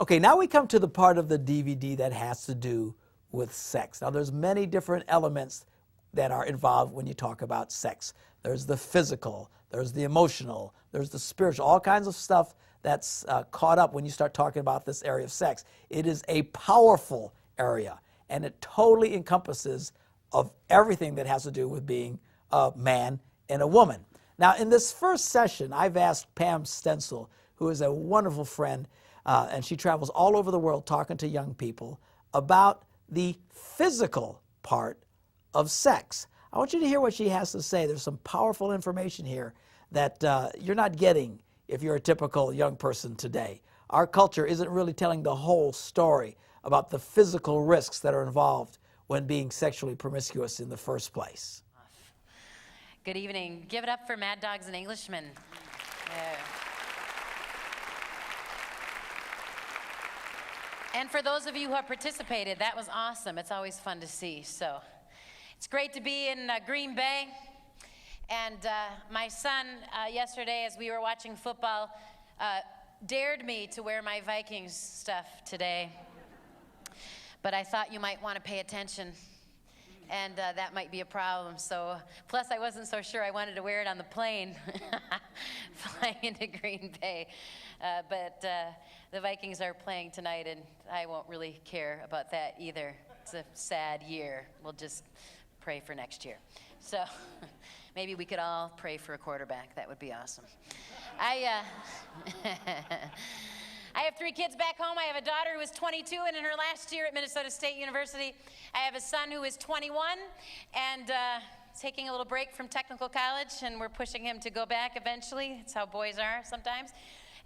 Okay, now we come to the part of the DVD that has to do with sex. Now, there's many different elements that are involved when you talk about sex. There's the physical, there's the emotional, there's the spiritual, all kinds of stuff that's caught up when you start talking about this area of sex. It is a powerful area, and it totally encompasses of everything that has to do with being a man and a woman. Now, in this first session, I've asked Pam Stencil, who is a wonderful friend, and she travels all over the world talking to young people about the physical part of sex. I want you to hear what she has to say. There's some powerful information here that you're not getting if you're a typical young person today. Our culture isn't really telling the whole story about the physical risks that are involved when being sexually promiscuous in the first place. Good evening. Give it up for Mad Dogs and Englishmen. Yeah. And for those of you who have participated, that was awesome. It's always fun to see. So it's great to be in Green Bay. And my son, yesterday, as we were watching football, dared me to wear my Vikings stuff today. But I thought you might want to pay attention, and that might be a problem. So, plus I wasn't so sure I wanted to wear it on the plane flying into Green Bay. But the Vikings are playing tonight, and I won't really care about that either. It's a sad year. We'll just pray for next year. So maybe we could all pray for a quarterback. That would be awesome. I have 3 kids back home. I have a daughter who is 22 and in her last year at Minnesota State University. I have a son who is 21 and taking a little break from technical college, and we're pushing him to go back eventually. It's how boys are sometimes.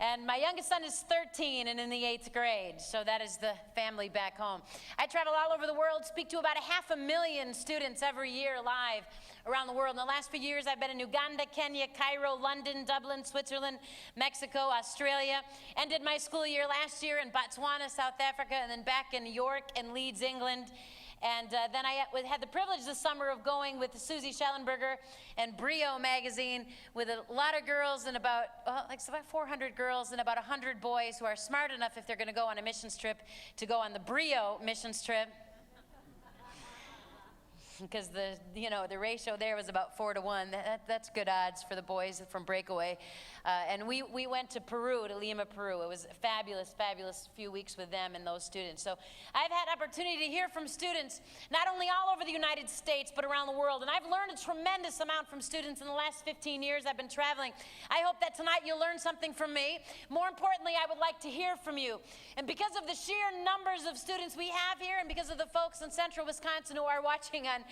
And my youngest son is 13 and in the 8th grade, so that is the family back home. I travel all over the world, speak to about 500,000 students every year live around the world. In the last few years, I've been in Uganda, Kenya, Cairo, London, Dublin, Switzerland, Mexico, Australia. Ended my school year last year in Botswana, South Africa, and then back in York and Leeds, England. And then I had the privilege this summer of going with Susie Schellenberger and Brio magazine with a lot of girls and about 400 girls and about 100 boys who are smart enough, if they're going to go on a missions trip, to go on the Brio missions trip. Because the ratio there was about 4 to 1. That's good odds for the boys from Breakaway. And we went to Peru, to Lima, Peru. It was a fabulous, fabulous few weeks with them and those students. So I've had opportunity to hear from students, not only all over the United States, but around the world. And I've learned a tremendous amount from students in the last 15 years I've been traveling. I hope that tonight you'll learn something from me. More importantly, I would like to hear from you. And because of the sheer numbers of students we have here, and because of the folks in central Wisconsin who are watching on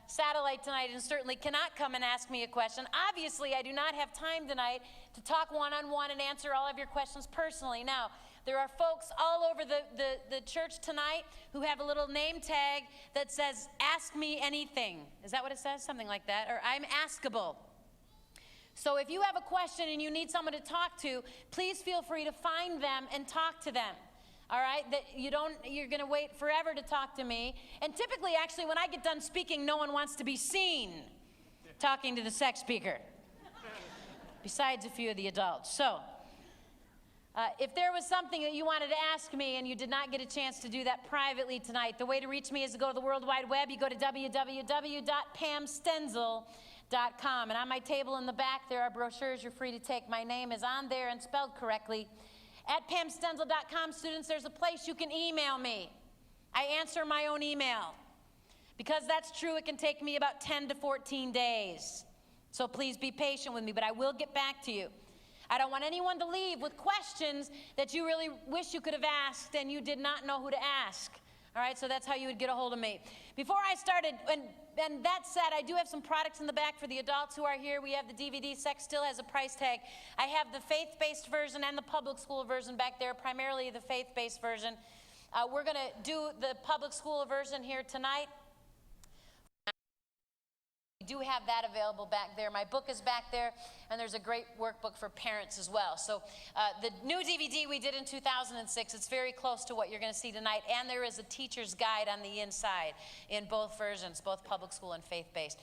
satellite tonight and certainly cannot come and ask me a question. Obviously, I do not have time tonight to talk one-on-one and answer all of your questions personally. Now, there are folks all over the church tonight who have a little name tag that says, "Ask me anything." Is that what it says? Something like that. Or "I'm askable." So if you have a question and you need someone to talk to, please feel free to find them and talk to them. All right, that you're going to wait forever to talk to me. And typically, actually, when I get done speaking, no one wants to be seen talking to the sex speaker, besides a few of the adults. So if there was something that you wanted to ask me and you did not get a chance to do that privately tonight, the way to reach me is to go to the World Wide Web. You go to www.pamstenzel.com. And on my table in the back, there are brochures you're free to take. My name is on there and spelled correctly. At pamstenzel.com, students, there's a place you can email me. I answer my own email. Because that's true, it can take me about 10 to 14 days. So please be patient with me, but I will get back to you. I don't want anyone to leave with questions that you really wish you could have asked and you did not know who to ask. All right, so that's how you would get a hold of me. Before I started, and that said, I do have some products in the back for the adults who are here. We have the DVD, Sex Still Has a Price Tag. I have the faith-based version and the public school version back there, primarily the faith-based version. We're going to do the public school version here tonight. We do have that available back there. My book is back there, and there's a great workbook for parents as well. So the new DVD we did in 2006, it's very close to what you're going to see tonight, and there is a teacher's guide on the inside in both versions, both public school and faith-based.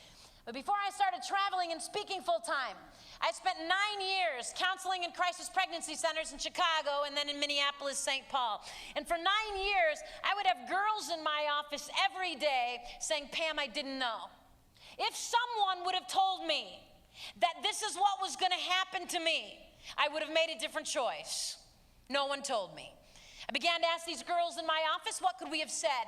But before I started traveling and speaking full time, I spent 9 years counseling in crisis pregnancy centers in Chicago and then in Minneapolis, St. Paul. And for 9 years, I would have girls in my office every day saying, Pam, I didn't know. If someone would have told me that this is what was going to happen to me, I would have made a different choice. No one told me. I began to ask these girls in my office, what could we have said?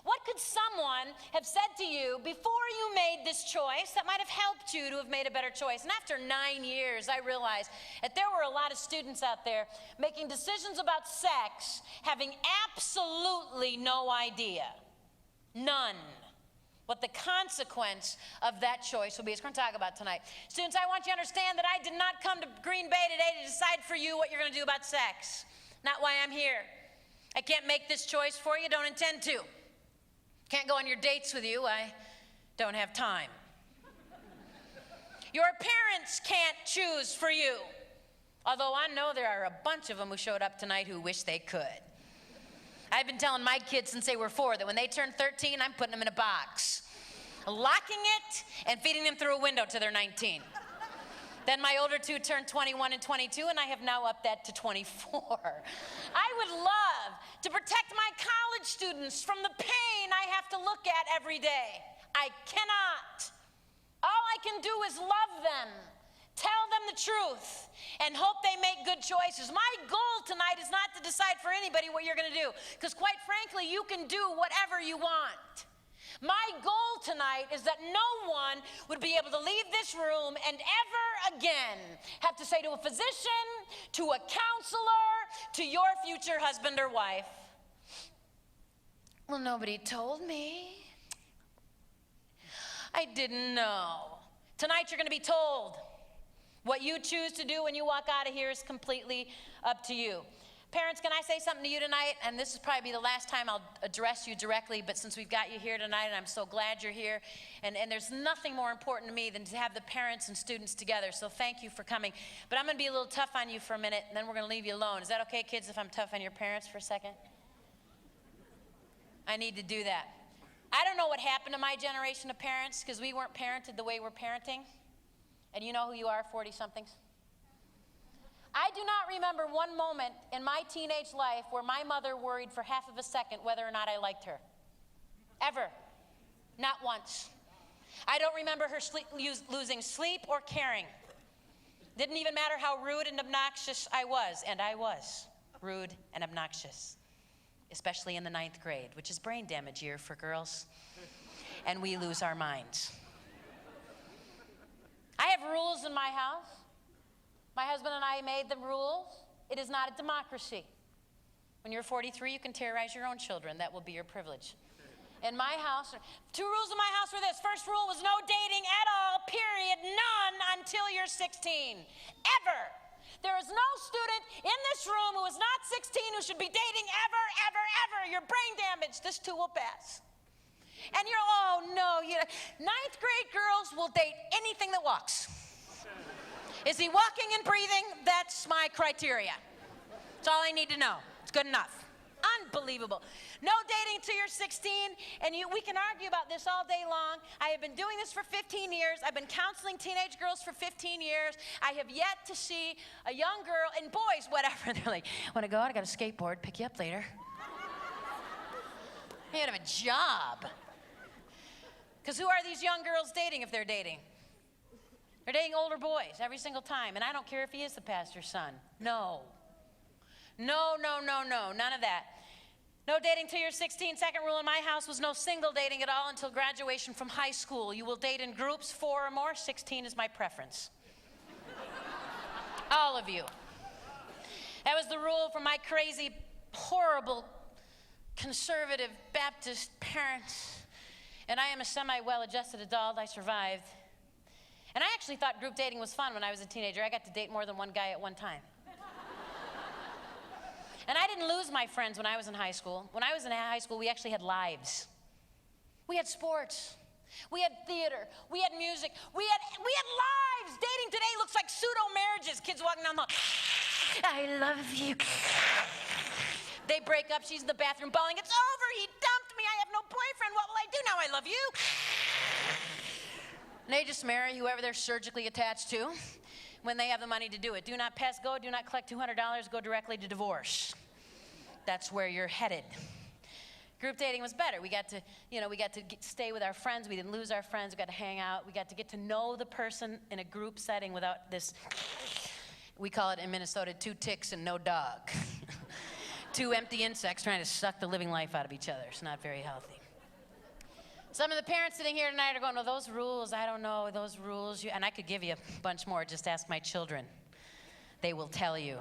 What could someone have said to you before you made this choice that might have helped you to have made a better choice? And after 9 years, I realized that there were a lot of students out there making decisions about sex, having absolutely no idea, none, what the consequence of that choice will be. It's going to talk about tonight. Students, I want you to understand that I did not come to Green Bay today to decide for you what you're going to do about sex. Not why I'm here. I can't make this choice for you, don't intend to. Can't go on your dates with you, I don't have time. Your parents can't choose for you, although I know there are a bunch of them who showed up tonight who wish they could. I've been telling my kids since they were 4 that when they turn 13, I'm putting them in a box, locking it and feeding them through a window till they're 19. Then my older 2 turned 21 and 22, and I have now upped that to 24. I would love to protect my college students from the pain I have to look at every day. I cannot. All I can do is love them, tell them the truth, and hope they make good choices. My goal tonight is not to decide for anybody what you're going to do, because quite frankly, you can do whatever you want. My goal tonight is that no one would be able to leave this room and ever again have to say to a physician, to a counselor, to your future husband or wife, well, nobody told me. I didn't know. Tonight you're going to be told. What you choose to do when you walk out of here is completely up to you. Parents, can I say something to you tonight? And this is probably the last time I'll address you directly, but since we've got you here tonight, and I'm so glad you're here, and there's nothing more important to me than to have the parents and students together, so thank you for coming. But I'm going to be a little tough on you for a minute, and then we're going to leave you alone. Is that okay, kids, if I'm tough on your parents for a second? I need to do that. I don't know what happened to my generation of parents, because we weren't parented the way we're parenting. And you know who you are, 40-somethings? I do not remember one moment in my teenage life where my mother worried for half of a second whether or not I liked her. Ever. Not once. I don't remember her losing sleep or caring. Didn't even matter how rude and obnoxious I was, and I was rude and obnoxious, especially in the 9th grade, which is brain damage year for girls, and we lose our minds. I have rules in my house. My husband and I made the rules. It is not a democracy. When you're 43, you can terrorize your own children. That will be your privilege. In my house, 2 rules in my house were this. First rule was no dating at all, period, none until you're 16. Ever. There is no student in this room who is not 16 who should be dating ever, ever, ever. You're brain damaged. This too will pass. And you're, oh no, 9th grade girls will date anything that walks. Is he walking and breathing? That's my criteria. That's all I need to know. It's good enough. Unbelievable. No dating till you're 16, and we can argue about this all day long. I have been doing this for 15 years. I've been counseling teenage girls for 15 years. I have yet to see a young girl, and boys, whatever, they're like, want to go out? I got a skateboard, pick you up later. You have a job. Because who are these young girls dating if they're dating? They're dating older boys every single time, and I don't care if he is the pastor's son. No. No, no, no, no, none of that. No dating till you're 16. Second rule in my house was no single dating at all until graduation from high school. You will date in groups, 4 or more. 16 is my preference. All of you. That was the rule for my crazy, horrible, conservative Baptist parents. And I am a semi-well-adjusted adult. I survived. And I actually thought group dating was fun when I was a teenager. I got to date more than one guy at one time. And I didn't lose my friends when I was in high school. When I was in high school, we actually had lives. We had sports. We had theater. We had music. We had lives. Dating today looks like pseudo-marriages. Kids walking down the hall. I love you. They break up. She's in the bathroom bawling. It's over. He dumped me. I have no boyfriend. What will I do now? I love you. And they just marry whoever they're surgically attached to when they have the money to do it. Do not pass go, do not collect $200, go directly to divorce. That's where you're headed. Group dating was better. We got to stay with our friends. We didn't lose our friends. We got to hang out. We got to get to know the person in a group setting without this, we call it in Minnesota, 2 ticks and no dog. 2 empty insects trying to suck the living life out of each other. It's not very healthy. Some of the parents sitting here tonight are going, no, those rules, I don't know, those rules. And I could give you a bunch more. Just ask my children. They will tell you.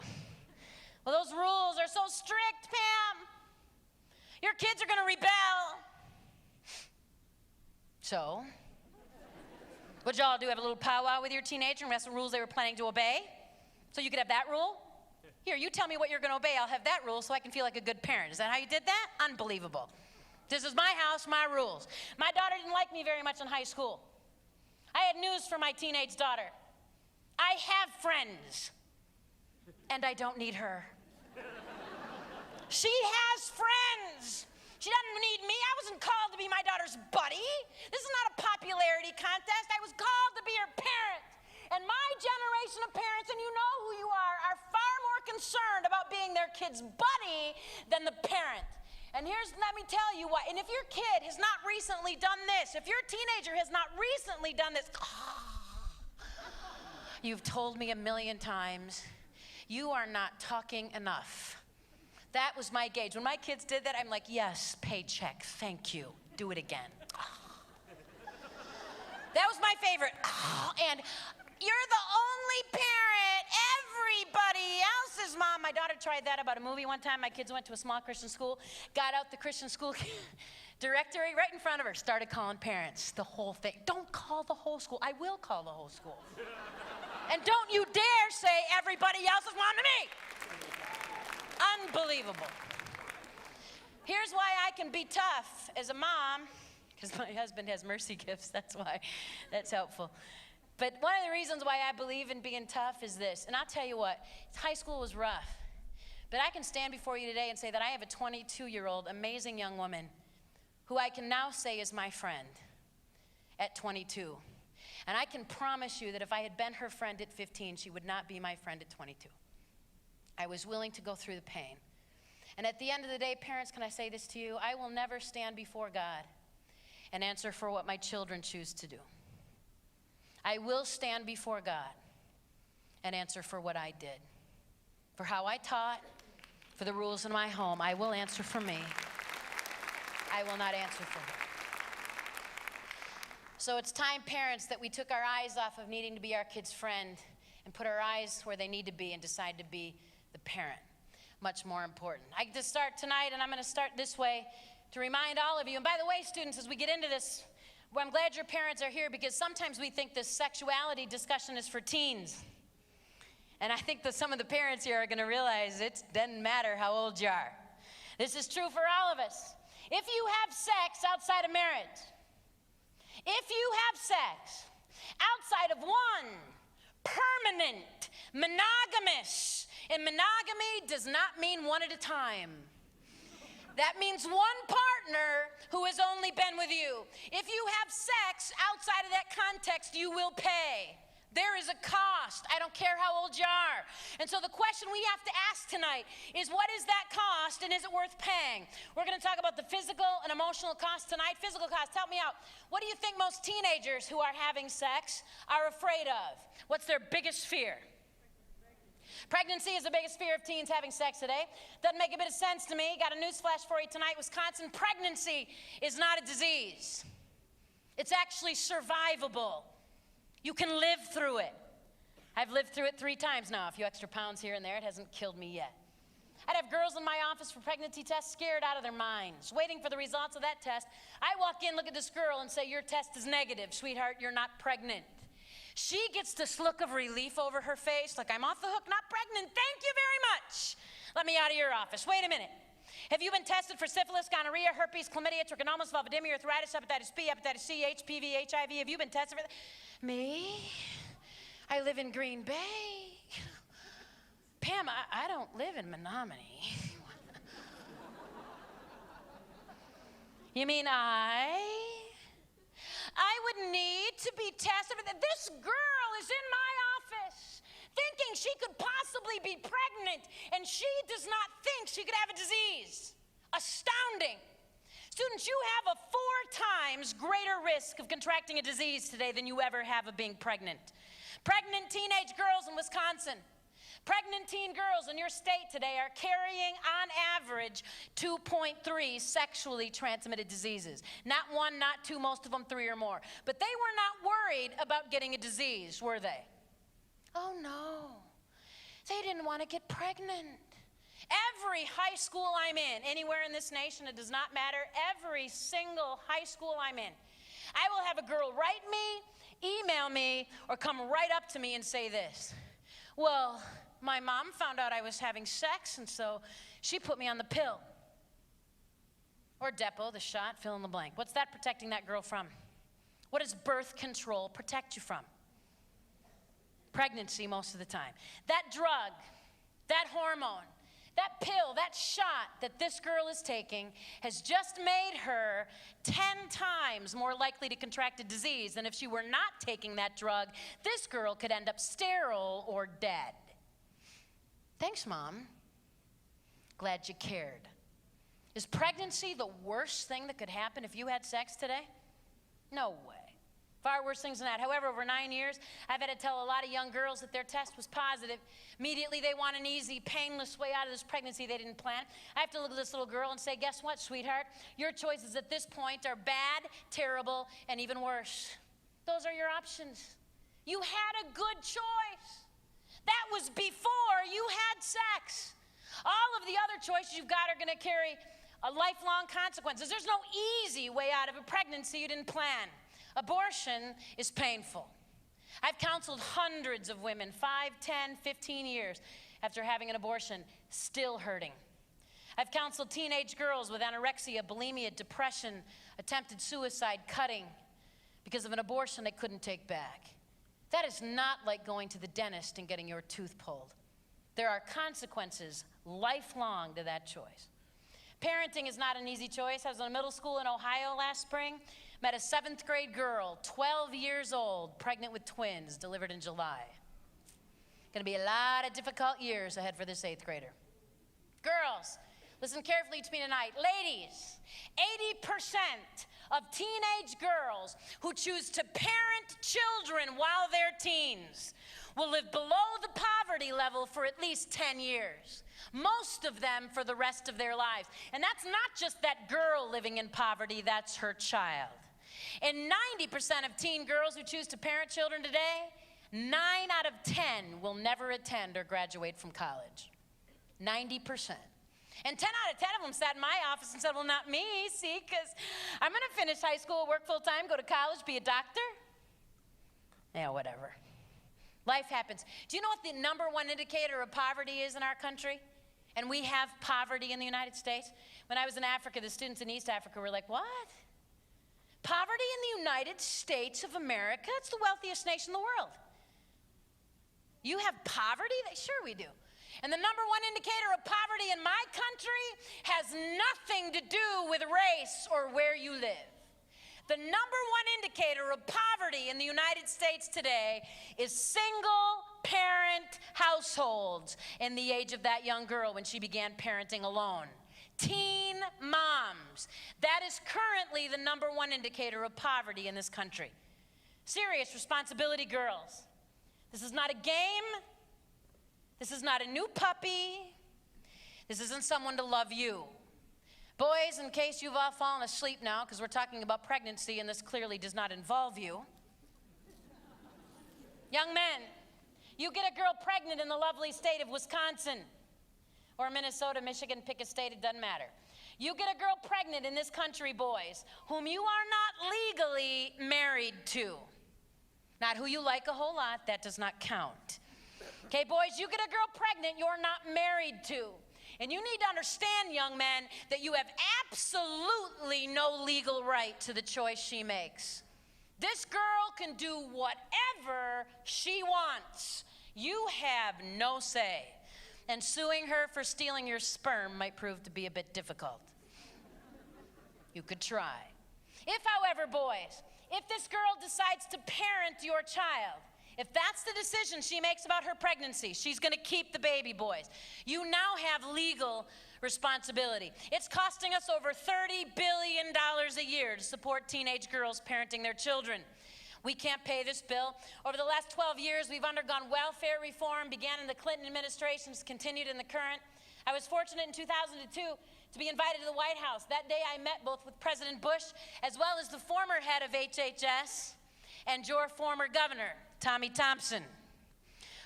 Well, those rules are so strict, Pam. Your kids are going to rebel. So, what'd y'all do? Have a little powwow with your teenager and rest of the rules they were planning to obey? So you could have that rule? Here, you tell me what you're going to obey. I'll have that rule so I can feel like a good parent. Is that how you did that? Unbelievable. This is my house, my rules. My daughter didn't like me very much in high school. I had news for my teenage daughter. I have friends, and I don't need her. She has friends. She doesn't need me. I wasn't called to be my daughter's buddy. This is not a popularity contest. I was called to be her parent. And my generation of parents, and you know who you are far more concerned about being their kid's buddy than the parent. And let me tell you what, and if your kid has not recently done this, if your teenager has not recently done this, you've told me 1,000,000 times, you are not talking enough. That was my gauge. When my kids did that, I'm like, yes, paycheck, thank you. Do it again. That was my favorite. And you're the only parent. Everybody else's mom. My daughter tried that about a movie one time. My kids went to a small Christian school, got out the Christian school directory right in front of her, started calling parents, the whole thing. Don't call the whole school. I will call the whole school. And don't you dare say everybody else's mom to me. Unbelievable. Here's why I can be tough as a mom, because my husband has mercy gifts, that's why. That's helpful. But one of the reasons why I believe in being tough is this, and I'll tell you what, high school was rough, but I can stand before you today and say that I have a 22-year-old amazing young woman who I can now say is my friend at 22. And I can promise you that if I had been her friend at 15, she would not be my friend at 22. I was willing to go through the pain. And at the end of the day, parents, can I say this to you? I will never stand before God and answer for what my children choose to do. I will stand before God and answer for what I did. For how I taught, for the rules in my home, I will answer for me. I will not answer for her. So it's time, parents, that we took our eyes off of needing to be our kid's friend and put our eyes where they need to be and decide to be the parent. Much more important. I get to start tonight, and I'm going to start this way to remind all of you. And by the way, students, as we get into this, well, I'm glad your parents are here, because sometimes we think this sexuality discussion is for teens. And I think that some of the parents here are going to realize it doesn't matter how old you are. This is true for all of us. If you have sex outside of marriage, if you have sex outside of one permanent, monogamous, and monogamy does not mean one at a time. That means one partner who has only been with you. If you have sex outside of that context, you will pay. There is a cost. I don't care how old you are. And so the question we have to ask tonight is, what is that cost, and is it worth paying? We're going to talk about the physical and emotional cost tonight. Physical cost, help me out. What do you think most teenagers who are having sex are afraid of? What's their biggest fear? Pregnancy is the biggest fear of teens having sex today. Doesn't make a bit of sense to me. Got a news flash for you tonight. Wisconsin, pregnancy is not a disease. It's actually survivable. You can live through it. I've lived through it 3 times now. A few extra pounds here and there. It hasn't killed me yet. I'd have girls in my office for pregnancy tests scared out of their minds, waiting for the results of that test. I walk in, look at this girl, and say, your test is negative. Sweetheart, you're not pregnant. She gets this look of relief over her face, like, I'm off the hook, not pregnant. Thank you very much. Let me out of your office. Wait a minute. Have you been tested for syphilis, gonorrhea, herpes, chlamydia, trichomonas, vulvodynia, arthritis, hepatitis B, hepatitis C, HPV, HIV? Have you been tested for that? Me? I live in Green Bay. Pam, I don't live in Menominee. You mean I I would need to be tested. This girl is in my office thinking she could possibly be pregnant, and she does not think she could have a disease. Astounding. Students, you have a 4 times greater risk of contracting a disease today than you ever have of being pregnant. Pregnant teenage girls in Wisconsin, pregnant teen girls in your state today are carrying, on average, 2.3 sexually transmitted diseases. Not 1, not 2, most of them 3 or more. But they were not worried about getting a disease, were they? Oh, no. They didn't want to get pregnant. Every high school I'm in, anywhere in this nation, it does not matter, every single high school I'm in, I will have a girl write me, email me, or come right up to me and say this: well, my mom found out I was having sex, and so she put me on the pill. Or Depo, the shot, fill in the blank. What's that protecting that girl from? What does birth control protect you from? Pregnancy most of the time. That drug, that hormone, that pill, that shot that this girl is taking has just made her 10 times more likely to contract a disease than if she were not taking that drug. This girl could end up sterile or dead. Thanks, Mom. Glad you cared. Is pregnancy the worst thing that could happen if you had sex today? No way. Far worse things than that. However, over 9 years, I've had to tell a lot of young girls that their test was positive. Immediately, they want an easy, painless way out of this pregnancy they didn't plan. I have to look at this little girl and say, guess what, sweetheart? Your choices at this point are bad, terrible, and even worse. Those are your options. You had a good choice. That was before you had sex. All of the other choices you've got are going to carry lifelong consequences. There's no easy way out of a pregnancy you didn't plan. Abortion is painful. I've counseled hundreds of women, 5, 10, 15 years after having an abortion, still hurting. I've counseled teenage girls with anorexia, bulimia, depression, attempted suicide, cutting, because of an abortion they couldn't take back. That is not like going to the dentist and getting your tooth pulled. There are consequences lifelong to that choice. Parenting is not an easy choice. I was in middle school in Ohio last spring. Met a 7th grade girl, 12 years old, pregnant with twins, delivered in July. Going to be a lot of difficult years ahead for this 8th grader. Girls, listen carefully to me tonight. Ladies, 80% of teenage girls who choose to parent children while they're teens will live below the poverty level for at least 10 years. Most of them for the rest of their lives. And that's not just that girl living in poverty, that's her child. And 90% of teen girls who choose to parent children today, 9 out of 10 will never attend or graduate from college. 90%. And 10 out of 10 of them sat in my office and said, well, not me, see, because I'm going to finish high school, work full time, go to college, be a doctor. Yeah, whatever. Life happens. Do you know what the number 1 indicator of poverty is in our country? And we have poverty in the United States. When I was in Africa, the students in East Africa were like, what? Poverty in the United States of America? It's the wealthiest nation in the world. You have poverty? Sure we do. And the number 1 indicator of poverty in my country has nothing to do with race or where you live. The number 1 indicator of poverty in the United States today is single-parent households in the age of that young girl when she began parenting alone. Teen moms. That is currently the number 1 indicator of poverty in this country. Serious responsibility, girls. This is not a game. This is not a new puppy. This isn't someone to love you. Boys, in case you've all fallen asleep now, because we're talking about pregnancy and this clearly does not involve you. Young men, you get a girl pregnant in the lovely state of Wisconsin or Minnesota, Michigan, pick a state, it doesn't matter. You get a girl pregnant in this country, boys, whom you are not legally married to. Not who you like a whole lot, that does not count. Okay, boys, you get a girl pregnant you're not married to. And you need to understand, young men, that you have absolutely no legal right to the choice she makes. This girl can do whatever she wants. You have no say. And suing her for stealing your sperm might prove to be a bit difficult. You could try. If, however, boys, if this girl decides to parent your child, if that's the decision she makes about her pregnancy, she's going to keep the baby boys. You now have legal responsibility. It's costing us over $30 billion a year to support teenage girls parenting their children. We can't pay this bill. Over the last 12 years, we've undergone welfare reform, began in the Clinton administration, continued in the current. I was fortunate in 2002 to be invited to the White House. That day I met both with President Bush as well as the former head of HHS and your former governor, Tommy Thompson,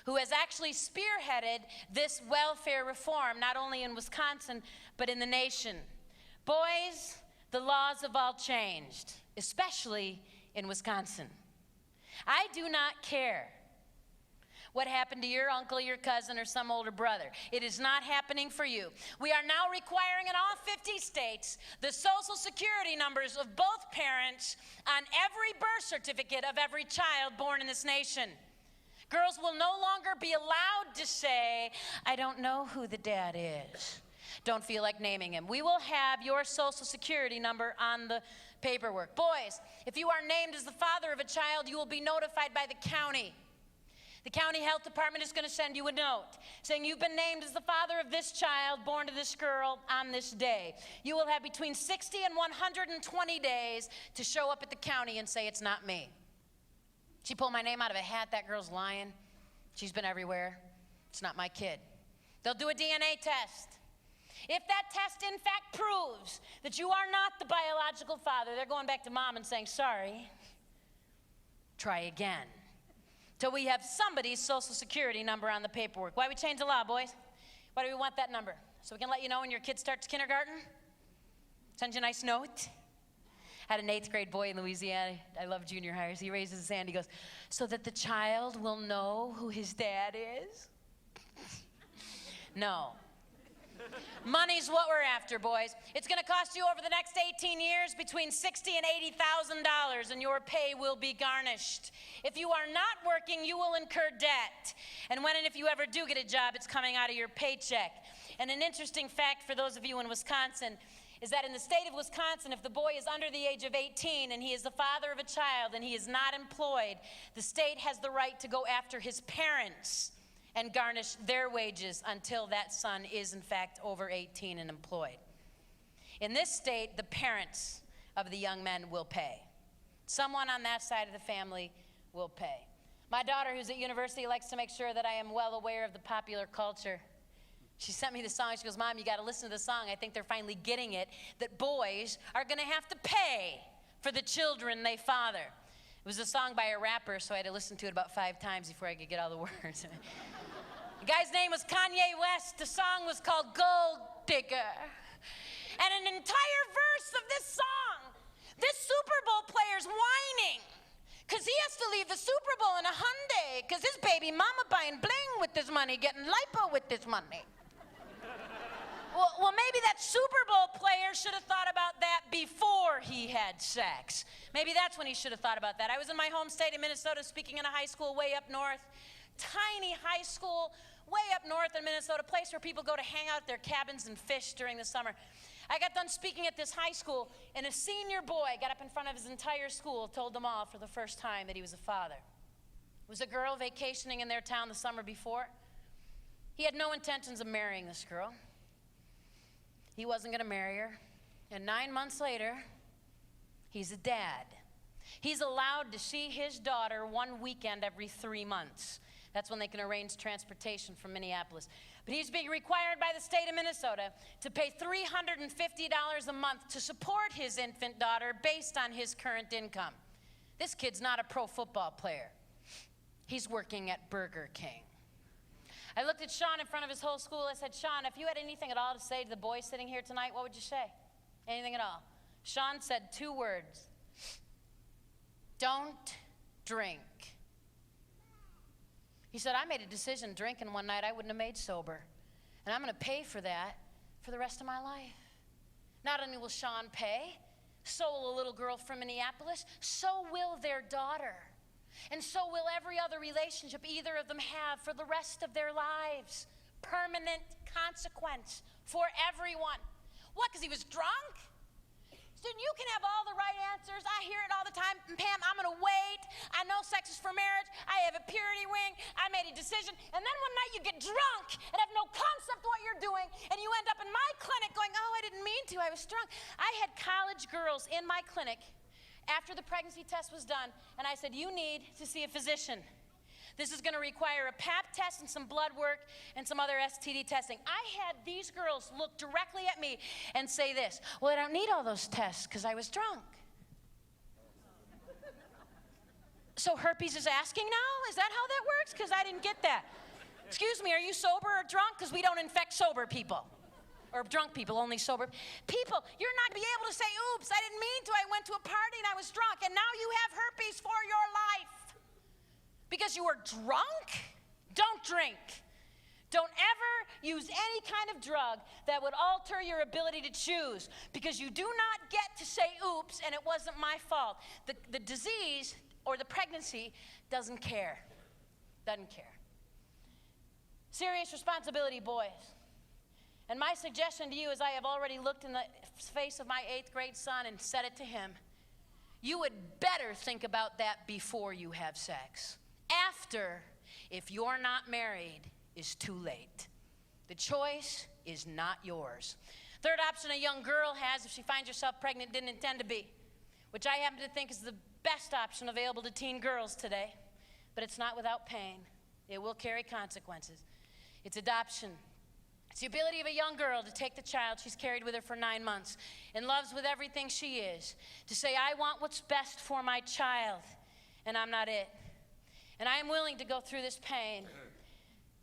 who has actually spearheaded this welfare reform, not only in Wisconsin, but in the nation. Boys, the laws have all changed, especially in Wisconsin. I do not care what happened to your uncle, your cousin, or some older brother. It is not happening for you. We are now requiring in all 50 states the social security numbers of both parents on every birth certificate of every child born in this nation. Girls will no longer be allowed to say, I don't know who the dad is. Don't feel like naming him. We will have your social security number on the paperwork. Boys, if you are named as the father of a child, you will be notified by the county. The county health department is going to send you a note saying you've been named as the father of this child born to this girl on this day. You will have between 60 and 120 days to show up at the county and say, it's not me. She pulled my name out of a hat. That girl's lying. She's been everywhere. It's not my kid. They'll do a DNA test. If that test in fact proves that you are not the biological father, they're going back to mom and saying, sorry, try again. Till we have somebody's social security number on the paperwork. Why we change the law, boys? Why do we want that number? So we can let you know when your kid starts kindergarten? Send you a nice note? I had an 8th grade boy in Louisiana. I love junior hires. He raises his hand. He goes, so that the child will know who his dad is? No. Money's what we're after, boys. It's going to cost you over the next 18 years between $60,000 and $80,000, and your pay will be garnished. If you are not working, you will incur debt. And when and if you ever do get a job, it's coming out of your paycheck. And an interesting fact for those of you in Wisconsin is that in the state of Wisconsin, if the boy is under the age of 18 and he is the father of a child and he is not employed, the state has the right to go after his parents and garnish their wages until that son is in fact over 18 and employed. In this state, the parents of the young men will pay. Someone on that side of the family will pay. My daughter, who's at university, likes to make sure that I am well aware of the popular culture. She sent me the song. She goes, Mom, you got to listen to the song. I think they're finally getting it, that boys are going to have to pay for the children they father. It was a song by a rapper, so I had to listen to it about 5 times before I could get all the words. The guy's name was Kanye West. The song was called Gold Digger. And an entire verse of this song, this Super Bowl player's whining because he has to leave the Super Bowl in a Hyundai because his baby mama buying bling with this money, getting lipo with this money. Well, maybe that Super Bowl player should have thought about that before he had sex. Maybe that's when he should have thought about that. I was in my home state of Minnesota speaking in a high school way up north. Tiny high school way up north in Minnesota, a place where people go to hang out at their cabins and fish during the summer. I got done speaking at this high school, and a senior boy got up in front of his entire school, told them all for the first time that he was a father. It was a girl vacationing in their town the summer before. He had no intentions of marrying this girl. He wasn't going to marry her. And 9 months later, he's a dad. He's allowed to see his daughter one weekend every 3 months. That's when they can arrange transportation from Minneapolis. But he's being required by the state of Minnesota to pay $350 a month to support his infant daughter based on his current income. This kid's not a pro football player. He's working at Burger King. I looked at Sean in front of his whole school. I said, Sean, if you had anything at all to say to the boys sitting here tonight, what would you say? Anything at all? Sean said 2 words. Don't drink. He said, I made a decision drinking one night I wouldn't have made sober. And I'm going to pay for that for the rest of my life. Not only will Sean pay, so will a little girl from Minneapolis, so will their daughter. And so will every other relationship either of them have for the rest of their lives. Permanent consequence for everyone. What, because he was drunk? Student, you can have all the right answers. I hear it all the time. Pam, I'm going to wait. I know sex is for marriage. I have a purity ring. I made a decision. And then one night you get drunk and have no concept of what you're doing, and you end up in my clinic going, oh, I didn't mean to. I was drunk. I had college girls in my clinic after the pregnancy test was done, and I said, you need to see a physician. This is going to require a pap test and some blood work and some other STD testing. I had these girls look directly at me and say this, well, I don't need all those tests because I was drunk. So herpes is asking now? Is that how that works? Because I didn't get that. Excuse me, are you sober or drunk? Because we don't infect sober people. Or drunk people, only sober people. You're not going to be able to say, oops, I didn't mean to. I went to a party and I was drunk, and now you have herpes for your life. Because you were drunk? Don't drink. Don't ever use any kind of drug that would alter your ability to choose, because you do not get to say, oops, and it wasn't my fault. The disease or the pregnancy doesn't care. Doesn't care. Serious responsibility, boys. And my suggestion to you is, I have already looked in the face of my 8th grade son and said it to him. You would better think about that before you have sex. After, if you're not married, is too late. The choice is not yours. Third option a young girl has if she finds herself pregnant, didn't intend to be, which I happen to think is the best option available to teen girls today, but it's not without pain. It will carry consequences. It's adoption. It's the ability of a young girl to take the child she's carried with her for 9 months and loves with everything she is, to say, I want what's best for my child, and I'm not it. And I am willing to go through this pain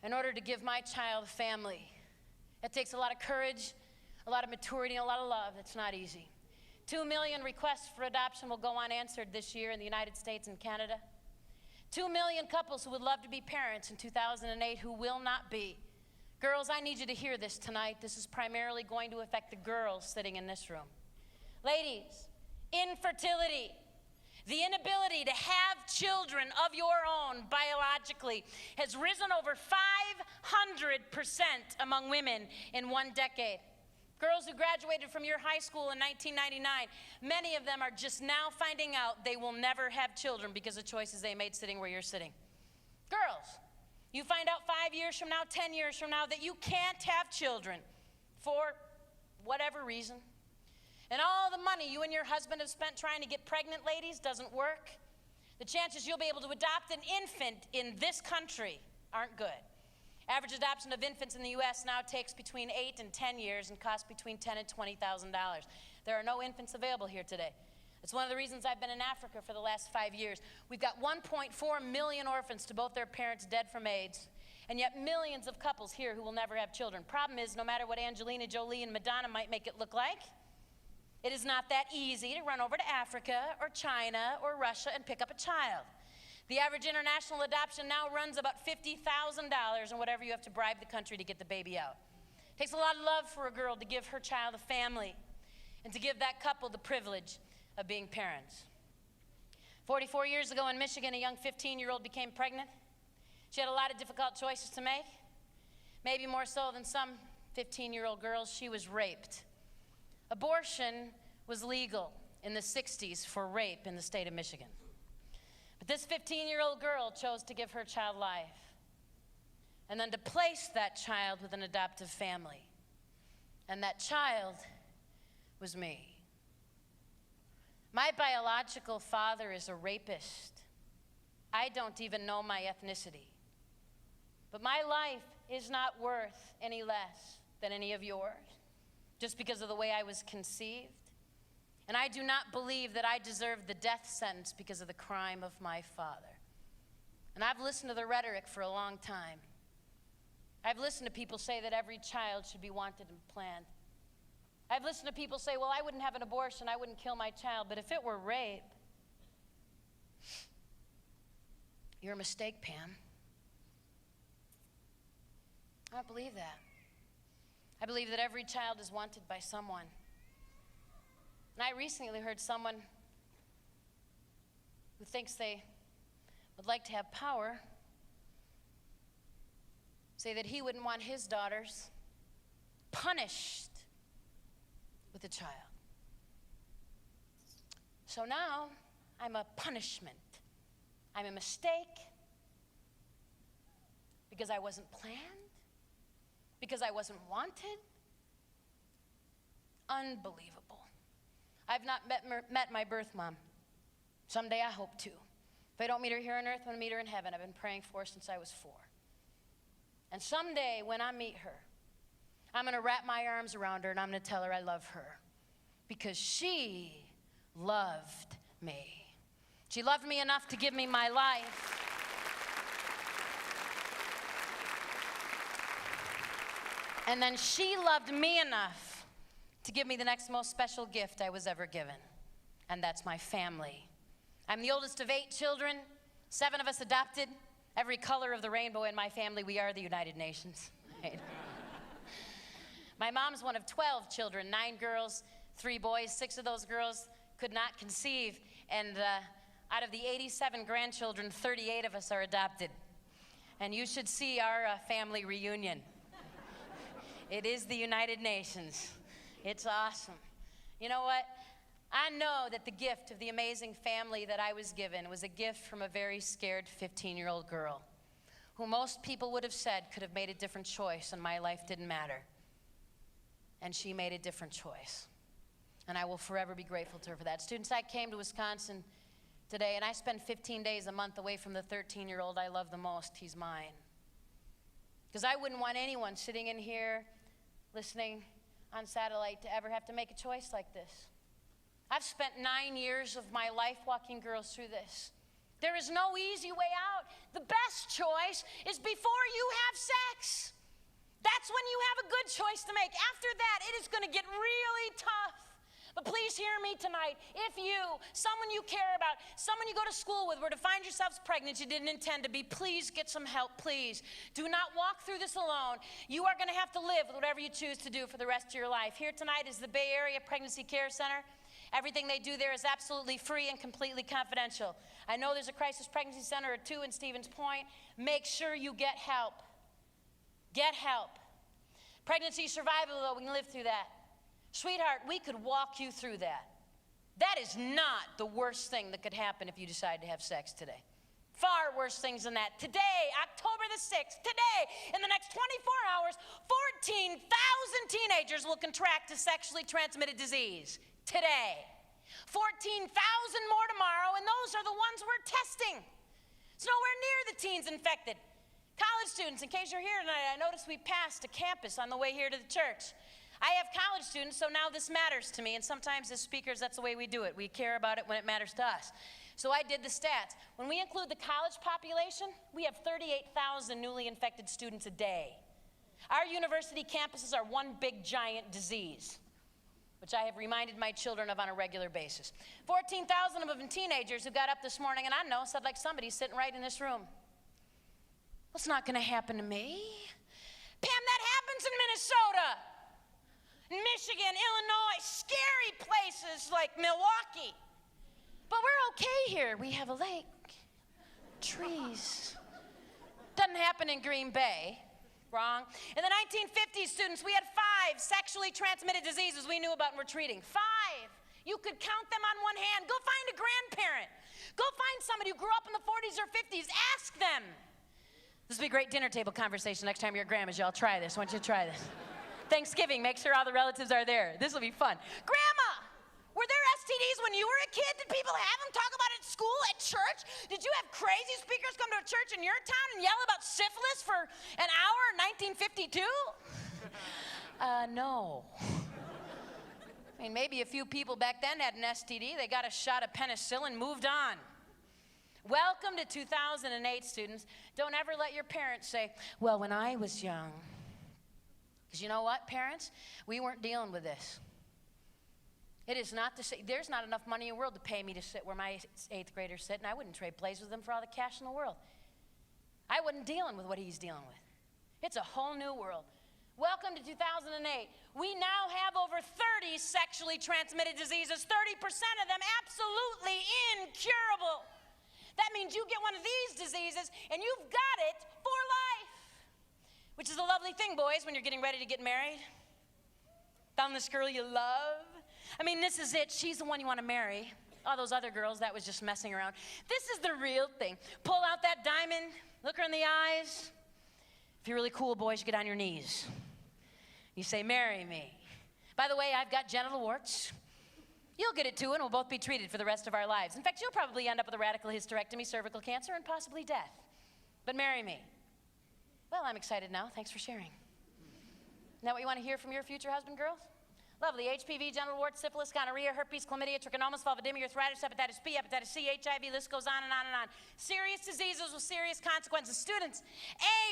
in order to give my child a family. It takes a lot of courage, a lot of maturity, and a lot of love. It's not easy. 2 million requests for adoption will go unanswered this year in the United States and Canada. 2 million couples who would love to be parents in 2008 who will not be. Girls, I need you to hear this tonight. This is primarily going to affect the girls sitting in this room. Ladies, infertility, the inability to have children of your own biologically, has risen over 500% among women in 1 decade. Girls who graduated from your high school in 1999, many of them are just now finding out they will never have children because of choices they made sitting where you're sitting. Girls, you find out 5 years from now, 10 years from now, that you can't have children for whatever reason. And all the money you and your husband have spent trying to get pregnant ladies doesn't work. The chances you'll be able to adopt an infant in this country aren't good. Average adoption of infants in the U.S. now takes between 8 and 10 years and costs between $10,000 and $20,000. There are no infants available here today. It's one of the reasons I've been in Africa for the last 5 years. We've got 1.4 million orphans to both their parents dead from AIDS, and yet millions of couples here who will never have children. Problem is, no matter what Angelina Jolie and Madonna might make it look like, it is not that easy to run over to Africa or China or Russia and pick up a child. The average international adoption now runs about $50,000, and whatever you have to bribe the country to get the baby out. It takes a lot of love for a girl to give her child a family and to give that couple the privilege of being parents. 44 years ago in Michigan, a young 15-year-old became pregnant. She had a lot of difficult choices to make. Maybe more so than some 15-year-old girls, she was raped. Abortion was legal in the 60s for rape in the state of Michigan. But this 15-year-old girl chose to give her child life and then to place that child with an adoptive family. And that child was me. My biological father is a rapist. I don't even know my ethnicity. But my life is not worth any less than any of yours, just because of the way I was conceived. And I do not believe that I deserve the death sentence because of the crime of my father. And I've listened to the rhetoric for a long time. I've listened to people say that every child should be wanted and planned. I've listened to people say, well, I wouldn't have an abortion, I wouldn't kill my child, but if it were rape, you're a mistake, Pam. I don't believe that. I believe that every child is wanted by someone. And I recently heard someone who thinks they would like to have power say that he wouldn't want his daughters punished with a child. So now I'm a punishment. I'm a mistake because I wasn't planned, because I wasn't wanted. Unbelievable. I've not met my birth mom. Someday I hope to. If I don't meet her here on earth, I'm going to meet her in heaven. I've been praying for her since I was 4. And someday when I meet her, I'm going to wrap my arms around her and I'm going to tell her I love her because she loved me. She loved me enough to give me my life. And then she loved me enough to give me the next most special gift I was ever given, and that's my family. I'm the oldest of 8 children, 7 of us adopted. Every color of the rainbow in my family, we are the United Nations. Right? My mom's one of 12 children, 9 girls, 3 boys. 6 of those girls could not conceive, and out of the 87 grandchildren, 38 of us are adopted. And you should see our family reunion. It is the United Nations. It's awesome. You know what? I know that the gift of the amazing family that I was given was a gift from a very scared 15-year-old girl who most people would have said could have made a different choice and my life didn't matter. And she made a different choice. And I will forever be grateful to her for that. Students, I came to Wisconsin today and I spend 15 days a month away from the 13-year-old I love the most. He's mine. Because I wouldn't want anyone sitting in here listening on satellite to ever have to make a choice like this. I've spent 9 years of my life walking girls through this. There is no easy way out. The best choice is before you have sex. That's when you have a good choice to make. After that, it is going to get really tough. But please hear me tonight. If you, someone you care about, someone you go to school with, were to find yourselves pregnant, you didn't intend to be, please get some help, please. Do not walk through this alone. You are going to have to live with whatever you choose to do for the rest of your life. Here tonight is the Bay Area Pregnancy Care Center. Everything they do there is absolutely free and completely confidential. I know there's a crisis pregnancy center or 2 in Stevens Point. Make sure you get help. Get help. Pregnancy survival, though, we can live through that. Sweetheart, we could walk you through that. That is not the worst thing that could happen if you decide to have sex today. Far worse things than that. Today, October the 6th, today, in the next 24 hours, 14,000 teenagers will contract a sexually transmitted disease. Today. 14,000 more tomorrow, and those are the ones we're testing. It's nowhere near the teens infected. College students, in case you're here tonight, I noticed we passed a campus on the way here to the church. I have college students, so now this matters to me, and sometimes as speakers, that's the way we do it. We care about it when it matters to us. So I did the stats. When we include the college population, we have 38,000 newly infected students a day. Our university campuses are one big giant disease, which I have reminded my children of on a regular basis. 14,000 of them teenagers who got up this morning, and I know, said like somebody sitting right in this room, "What's not going to happen to me?" Pam, that happens in Minnesota, Michigan, Illinois, scary places like Milwaukee. But we're okay here. We have a lake, trees. Doesn't happen in Green Bay. Wrong. In the 1950s, students, we had 5 sexually transmitted diseases we knew about and were treating. 5. You could count them on one hand. Go find a grandparent. Go find somebody who grew up in the 40s or 50s. Ask them. This will be a great dinner table conversation next time you're at Grandma's. Y'all try this. I want you to try this. Thanksgiving, make sure all the relatives are there. This will be fun. Grandma, were there STDs when you were a kid? Did people have them? Talk about it at school, at church? Did you have crazy speakers come to a church in your town and yell about syphilis for an hour in 1952? No. I mean, maybe a few people back then had an STD. They got a shot of penicillin, moved on. Welcome to 2008, students. Don't ever let your parents say, "Well, when I was young." Because you know what, parents? We weren't dealing with this. It is not to say, there's not enough money in the world to pay me to sit where my 8th graders sit, and I wouldn't trade places with them for all the cash in the world. I wasn't dealing with what he's dealing with. It's a whole new world. Welcome to 2008. We now have over 30 sexually transmitted diseases, 30% of them absolutely incurable. That means you get one of these diseases and you've got it for life. Which is a lovely thing, boys, when you're getting ready to get married. Found this girl you love. I mean, this is it. She's the one you want to marry. All those other girls, that was just messing around. This is the real thing. Pull out that diamond, look her in the eyes. If you're really cool, boys, you get on your knees. You say, marry me. By the way, I've got genital warts. You'll get it too, and we'll both be treated for the rest of our lives. In fact, you'll probably end up with a radical hysterectomy, cervical cancer, and possibly death. But marry me. Well, I'm excited now. Thanks for sharing. Isn't that what you want to hear from your future husband, girls? Lovely. HPV, genital warts, syphilis, gonorrhea, herpes, chlamydia, trichomonas, vulvodynia, arthritis, hepatitis B, hepatitis C, HIV, list goes on and on and on. Serious diseases with serious consequences. Students,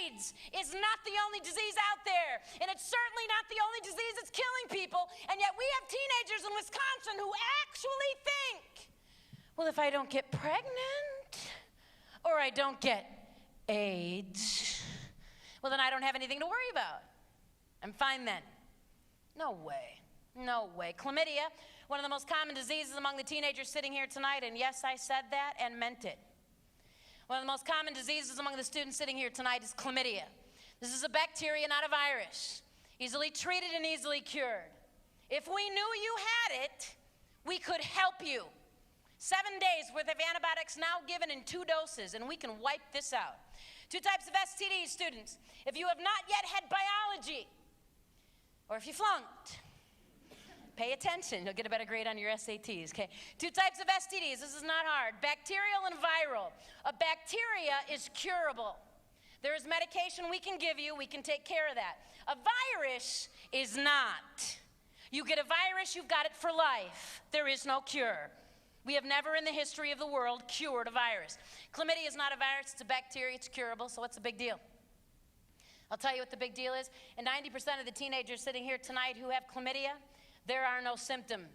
AIDS is not the only disease out there, and it's certainly not the only disease that's killing people, and yet we have teenagers in Wisconsin who actually think, well, if I don't get pregnant, or I don't get AIDS, well, then I don't have anything to worry about. I'm fine then. No way. No way. Chlamydia, one of the most common diseases among the teenagers sitting here tonight, and yes, I said that and meant it. One of the most common diseases among the students sitting here tonight is chlamydia. This is a bacteria, not a virus. Easily treated and easily cured. If we knew you had it, we could help you. 7 days worth of antibiotics now given in 2 doses, and we can wipe this out. 2 types of STDs, students. If you have not yet had biology, or if you flunked, pay attention. You'll get a better grade on your SATs, okay? 2 types of STDs. This is not hard. Bacterial and viral. A bacteria is curable. There is medication we can give you. We can take care of that. A virus is not. You get a virus, you've got it for life. There is no cure. We have never in the history of the world cured a virus. Chlamydia is not a virus. It's a bacteria. It's curable, so what's the big deal? I'll tell you what the big deal is. And 90% of the teenagers sitting here tonight who have chlamydia, there are no symptoms.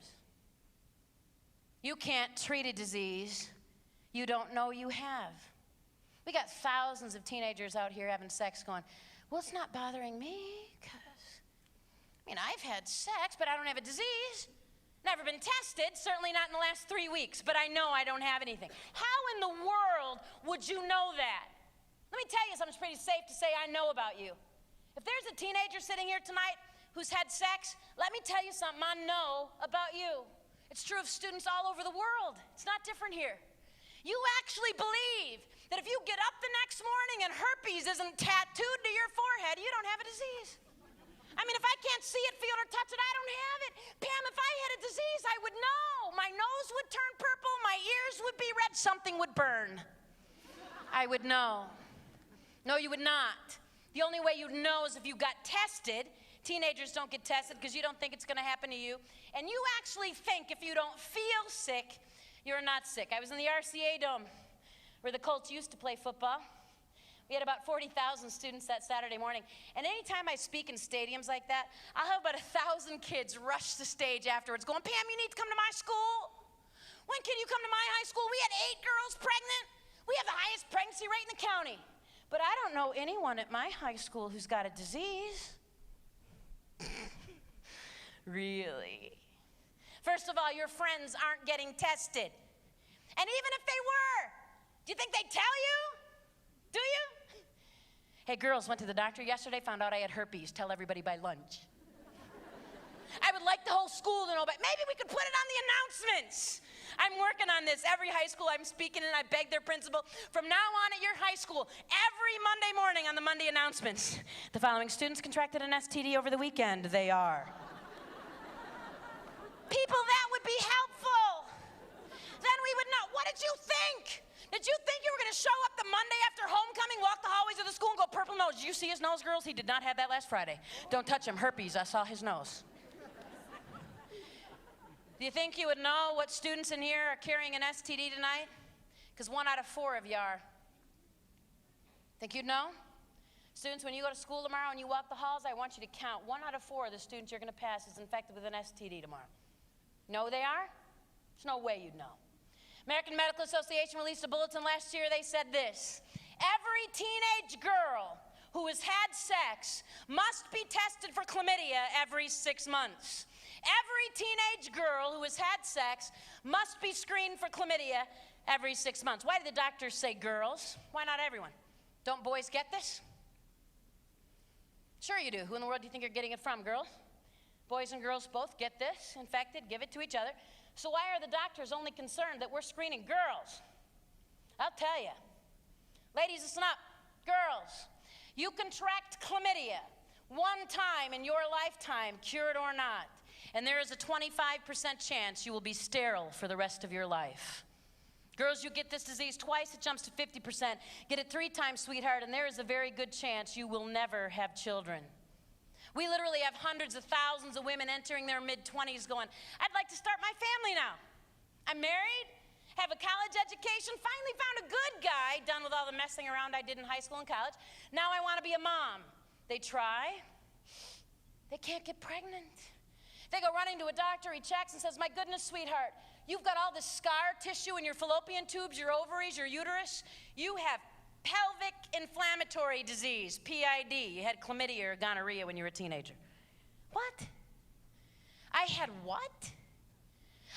You can't treat a disease you don't know you have. We got thousands of teenagers out here having sex going, well, it's not bothering me because, I've had sex, but I don't have a disease. Never been tested, certainly not in the last 3 weeks, but I know I don't have anything. How in the world would you know that? Let me tell you something that's pretty safe to say I know about you. If there's a teenager sitting here tonight who's had sex, let me tell you something I know about you. It's true of students all over the world. It's not different here. You actually believe that if you get up the next morning and herpes isn't tattooed to your forehead, you don't have a disease. If I can't see it, feel it, or touch it, I don't have it. Pam, if I had a disease, I would know. My nose would turn purple, my ears would be red, something would burn. I would know. No, you would not. The only way you'd know is if you got tested. Teenagers don't get tested because you don't think it's going to happen to you. And you actually think if you don't feel sick, you're not sick. I was in the RCA Dome where the Colts used to play football. We had about 40,000 students that Saturday morning. And anytime I speak in stadiums like that, I'll have about 1,000 kids rush the stage afterwards going, Pam, you need to come to my school. When can you come to my high school? We had 8 girls pregnant. We have the highest pregnancy rate in the county. But I don't know anyone at my high school who's got a disease. Really? First of all, your friends aren't getting tested. And even if they were, do you think they'd tell you? Do you? Hey, girls, went to the doctor yesterday, found out I had herpes. Tell everybody by lunch. I would like the whole school to know, but maybe we could put it on the announcements. I'm working on this. Every high school I'm speaking in, I beg their principal, from now on at your high school, every Monday morning on the Monday announcements, the following students contracted an STD over the weekend. They are. People, that would be helpful. Then we would know. What did you think? Did you think you were going to show up the Monday after homecoming, walk the hallways of the school, and go, purple nose? Did you see his nose, girls? He did not have that last Friday. Don't touch him. Herpes. I saw his nose. Do you think you would know what students in here are carrying an STD tonight? Because 1 out of 4 of you are. Think you'd know? Students, when you go to school tomorrow and you walk the halls, I want you to count. 1 out of 4 of the students you're going to pass is infected with an STD tomorrow. Know they are? There's no way you'd know. American Medical Association released a bulletin last year. They said this: every teenage girl who has had sex must be tested for chlamydia every 6 months. Every teenage girl who has had sex must be screened for chlamydia every 6 months. Why did the doctors say girls? Why not everyone? Don't boys get this? Sure you do. Who in the world do you think you're getting it from, girls? Boys and girls both get this infected, give it to each other. So why are the doctors only concerned that we're screening girls? I'll tell you. Ladies, listen up. Girls, you contract chlamydia one time in your lifetime, cured or not, and there is a 25% chance you will be sterile for the rest of your life. Girls, you get this disease twice, it jumps to 50%. Get it 3 times, sweetheart, and there is a very good chance you will never have children. We literally have hundreds of thousands of women entering their mid-20s going, I'd like to start my family now. I'm married, have a college education, finally found a good guy, done with all the messing around I did in high school and college. Now I want to be a mom. They try. They can't get pregnant. They go running to a doctor, he checks and says, my goodness, sweetheart, you've got all this scar tissue in your fallopian tubes, your ovaries, your uterus. You have pelvic inflammatory disease, PID. You had chlamydia or gonorrhea when you were a teenager. What? I had what?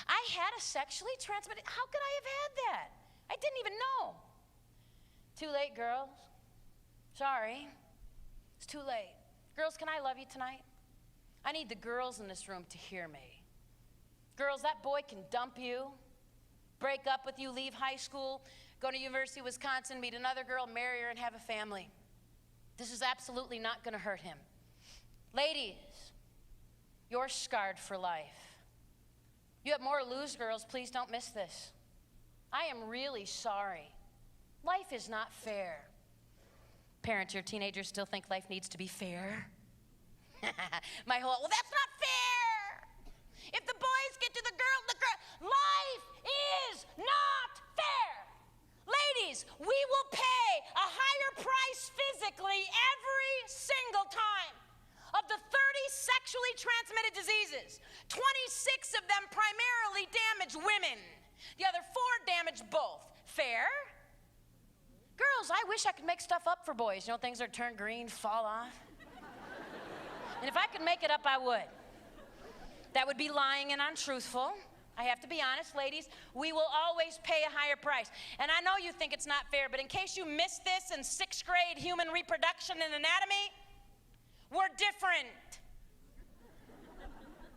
I had a sexually transmitted, how could I have had that? I didn't even know. Too late, girls. Sorry. It's too late. Girls, can I love you tonight? I need the girls in this room to hear me. Girls, that boy can dump you, break up with you, leave high school, go to University of Wisconsin, meet another girl, marry her, and have a family. This is absolutely not going to hurt him. Ladies, you're scarred for life. You have more to lose, girls. Please don't miss this. I am really sorry. Life is not fair. Parents, your teenagers still think life needs to be fair? Well, that's not fair. If the boys get to the girl, life is not fair. Ladies, we will pay a higher price physically every single time. Of the 30 sexually transmitted diseases, 26 of them primarily damage women. The other 4 damage both. Fair? Girls, I wish I could make stuff up for boys. You know, things that turn green, fall off. And if I could make it up, I would. That would be lying and untruthful. I have to be honest, ladies, we will always pay a higher price. And I know you think it's not fair, but in case you missed this in 6th grade human reproduction and anatomy, we're different.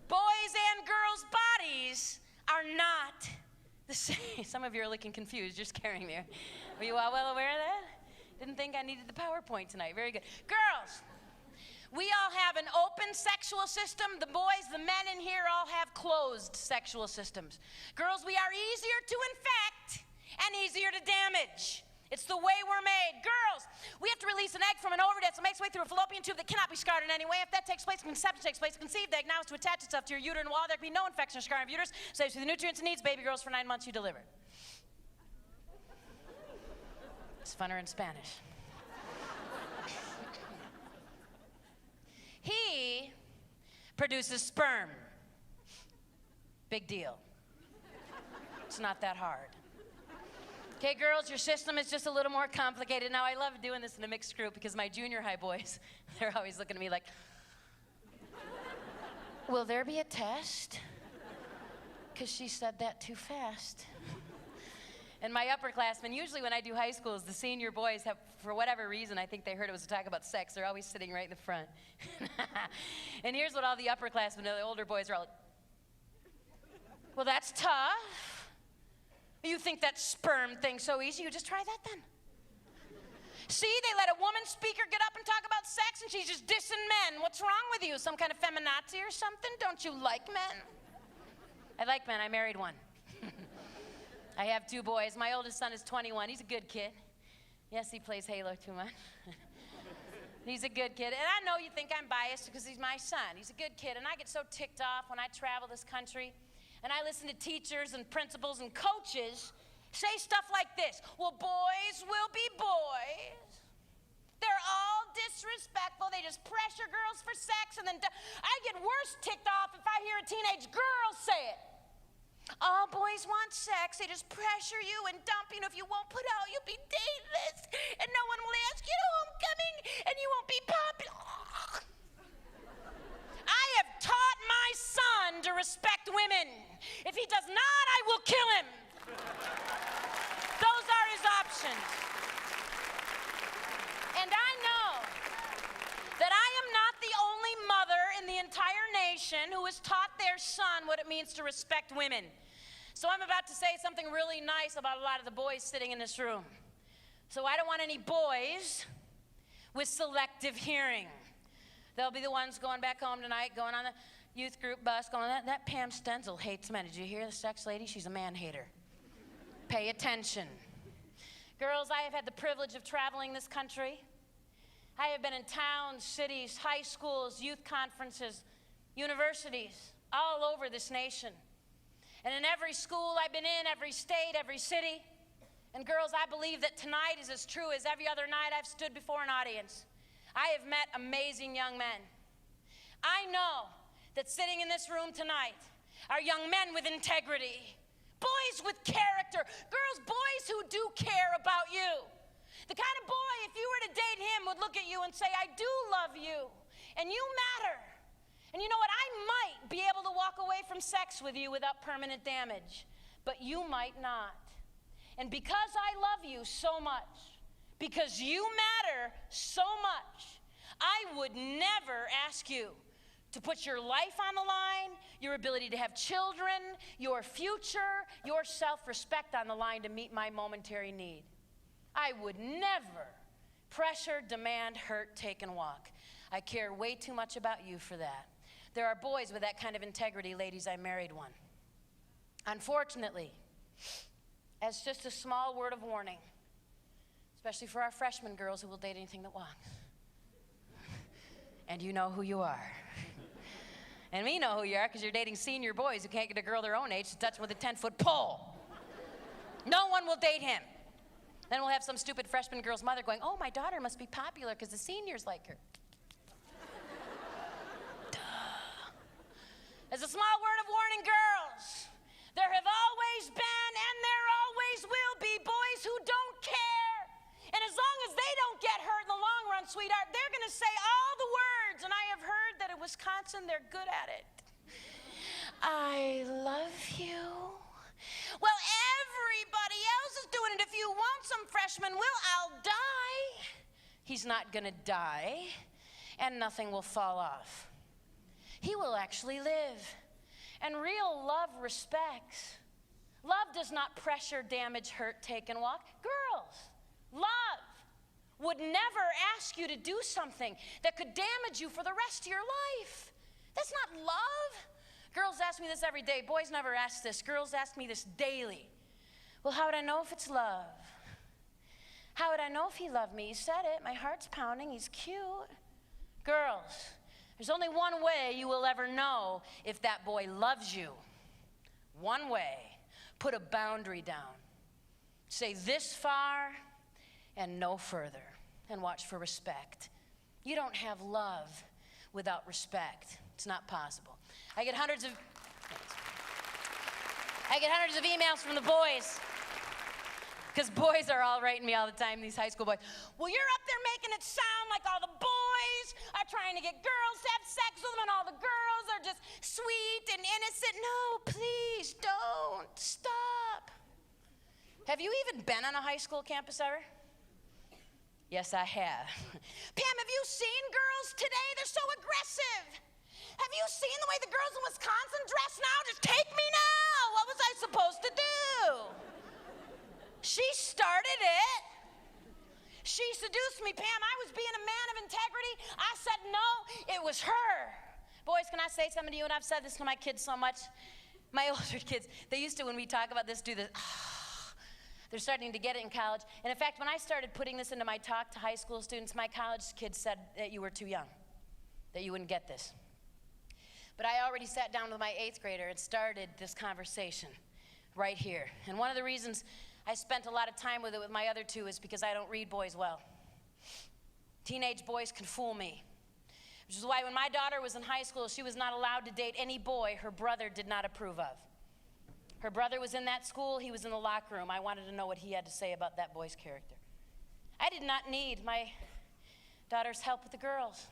Boys and girls' bodies are not the same. Some of you are looking confused. You're scaring me. Were you all well aware of that? Didn't think I needed the PowerPoint tonight. Very good. Girls, we all have an open sexual system. The boys, the men in here all have closed sexual systems. Girls, we are easier to infect and easier to damage. It's the way we're made. Girls, we have to release an egg from an ovary that makes its way through a fallopian tube that cannot be scarred in any way. If that takes place, conception takes place. Conceived egg now is to attach itself to your uterine wall. There can be no infection or scarring of uterus. Saves you the nutrients it needs. Baby girls, for 9 months you deliver. It's funner in Spanish. He produces sperm. Big deal. It's not that hard. Okay, girls, your system is just a little more complicated. Now, I love doing this in a mixed group because my junior high boys, they're always looking at me like, will there be a test? Because she said that too fast. And my upperclassmen, usually when I do high schools, the senior boys have, for whatever reason, I think they heard it was a talk about sex, they're always sitting right in the front. And here's what all the upperclassmen, the older boys are all like, well, that's tough. You think that sperm thing's so easy? You just try that then. See, they let a woman speaker get up and talk about sex and she's just dissing men. What's wrong with you? Some kind of feminazi or something? Don't you like men? I like men. I married one. I have 2 boys. My oldest son is 21. He's a good kid. Yes, he plays Halo too much. He's a good kid. And I know you think I'm biased because he's my son. He's a good kid. And I get so ticked off when I travel this country and I listen to teachers and principals and coaches say stuff like this. Well, boys will be boys. They're all disrespectful. They just pressure girls for sex. And then I get worse ticked off if I hear a teenage girl say it. All boys want sex. They just pressure you and dump you. If you won't put out, you'll be dateless. And no one will ask you to homecoming. And you won't be popular. I have taught my son to respect women. If he does not, I will kill him. Those are his options. And I know that I am not the only mother in the entire nation who their son what it means to respect women. So I'm about to say something really nice about a lot of the boys sitting in this room. So I don't want any boys with selective hearing. They'll be the ones going back home tonight, going on the youth group bus, going, that Pam Stenzel hates men. Did you hear the sex lady? She's a man-hater. Pay attention. Girls, I have had the privilege of traveling this country. I have been in towns, cities, high schools, youth conferences, universities, all over this nation. And in every school I've been in, every state, every city. And girls, I believe that tonight is as true as every other night I've stood before an audience. I have met amazing young men. I know that sitting in this room tonight are young men with integrity, boys with character, girls, boys who do care about you. The kind of boy, if you were to date him, would look at you and say, I do love you, and you matter. And you know what? I might be able to walk away from sex with you without permanent damage, but you might not. And because I love you so much, because you matter so much, I would never ask you to put your life on the line, your ability to have children, your future, your self-respect on the line to meet my momentary need. I would never pressure, demand, hurt, take, and walk. I care way too much about you for that. There are boys with that kind of integrity. Ladies, I married one. Unfortunately, as just a small word of warning, especially for our freshman girls who will date anything that walks. And you know who you are. And we know who you are because you're dating senior boys who can't get a girl their own age to touch them with a 10-foot pole. No one will date him. Then we'll have some stupid freshman girl's mother going, oh, my daughter must be popular because the seniors like her. As a small word of warning, girls, there have always been and there always will be boys who don't care. And as long as they don't get hurt in the long run, sweetheart, they're going to say all the words. And I have heard that in Wisconsin, they're good at it. I love you. Well, everybody else is doing it. If you want some freshman, I'll die. He's not going to die, and nothing will fall off. He will actually live. And real love respects. Love does not pressure, damage, hurt, take, and walk. Girls, love would never ask you to do something that could damage you for the rest of your life. That's not love. Girls ask me this every day. Boys never ask this. Girls ask me this daily. Well, how would I know if it's love? How would I know if he loved me? He said it. My heart's pounding. He's cute. Girls, there's only one way you will ever know if that boy loves you. One way. Put a boundary down. Say this far and no further. And watch for respect. You don't have love without respect. It's not possible. I get hundreds of emails from the boys. Because boys are all writing me all the time, these high school boys. Well, you're up there making it sound like all the boys are trying to get girls to have sex with them and all the girls are just sweet and innocent. No, please don't. Stop. Have you even been on a high school campus ever? Yes, I have. Pam, have you seen girls today? They're so aggressive. Have you seen the way the girls in Wisconsin dress now? Just take me now. What was I supposed to do? She started it. She seduced me, Pam. I was being a man of integrity. I said no. It was her. Boys, can I say something to you? And I've said this to my kids so much. My older kids, they used to, when we talk about this, do this. They're starting to get it in college. And in fact, when I started putting this into my talk to high school students, my college kids said that you were too young, that you wouldn't get this. But I already sat down with my 8th grader and started this conversation right here. And one of the reasons I spent a lot of time with it with my other two is because I don't read boys well. Teenage boys can fool me. Which is why when my daughter was in high school, she was not allowed to date any boy her brother did not approve of. Her brother was in that school, he was in the locker room. I wanted to know what he had to say about that boy's character. I did not need my daughter's help with the girls.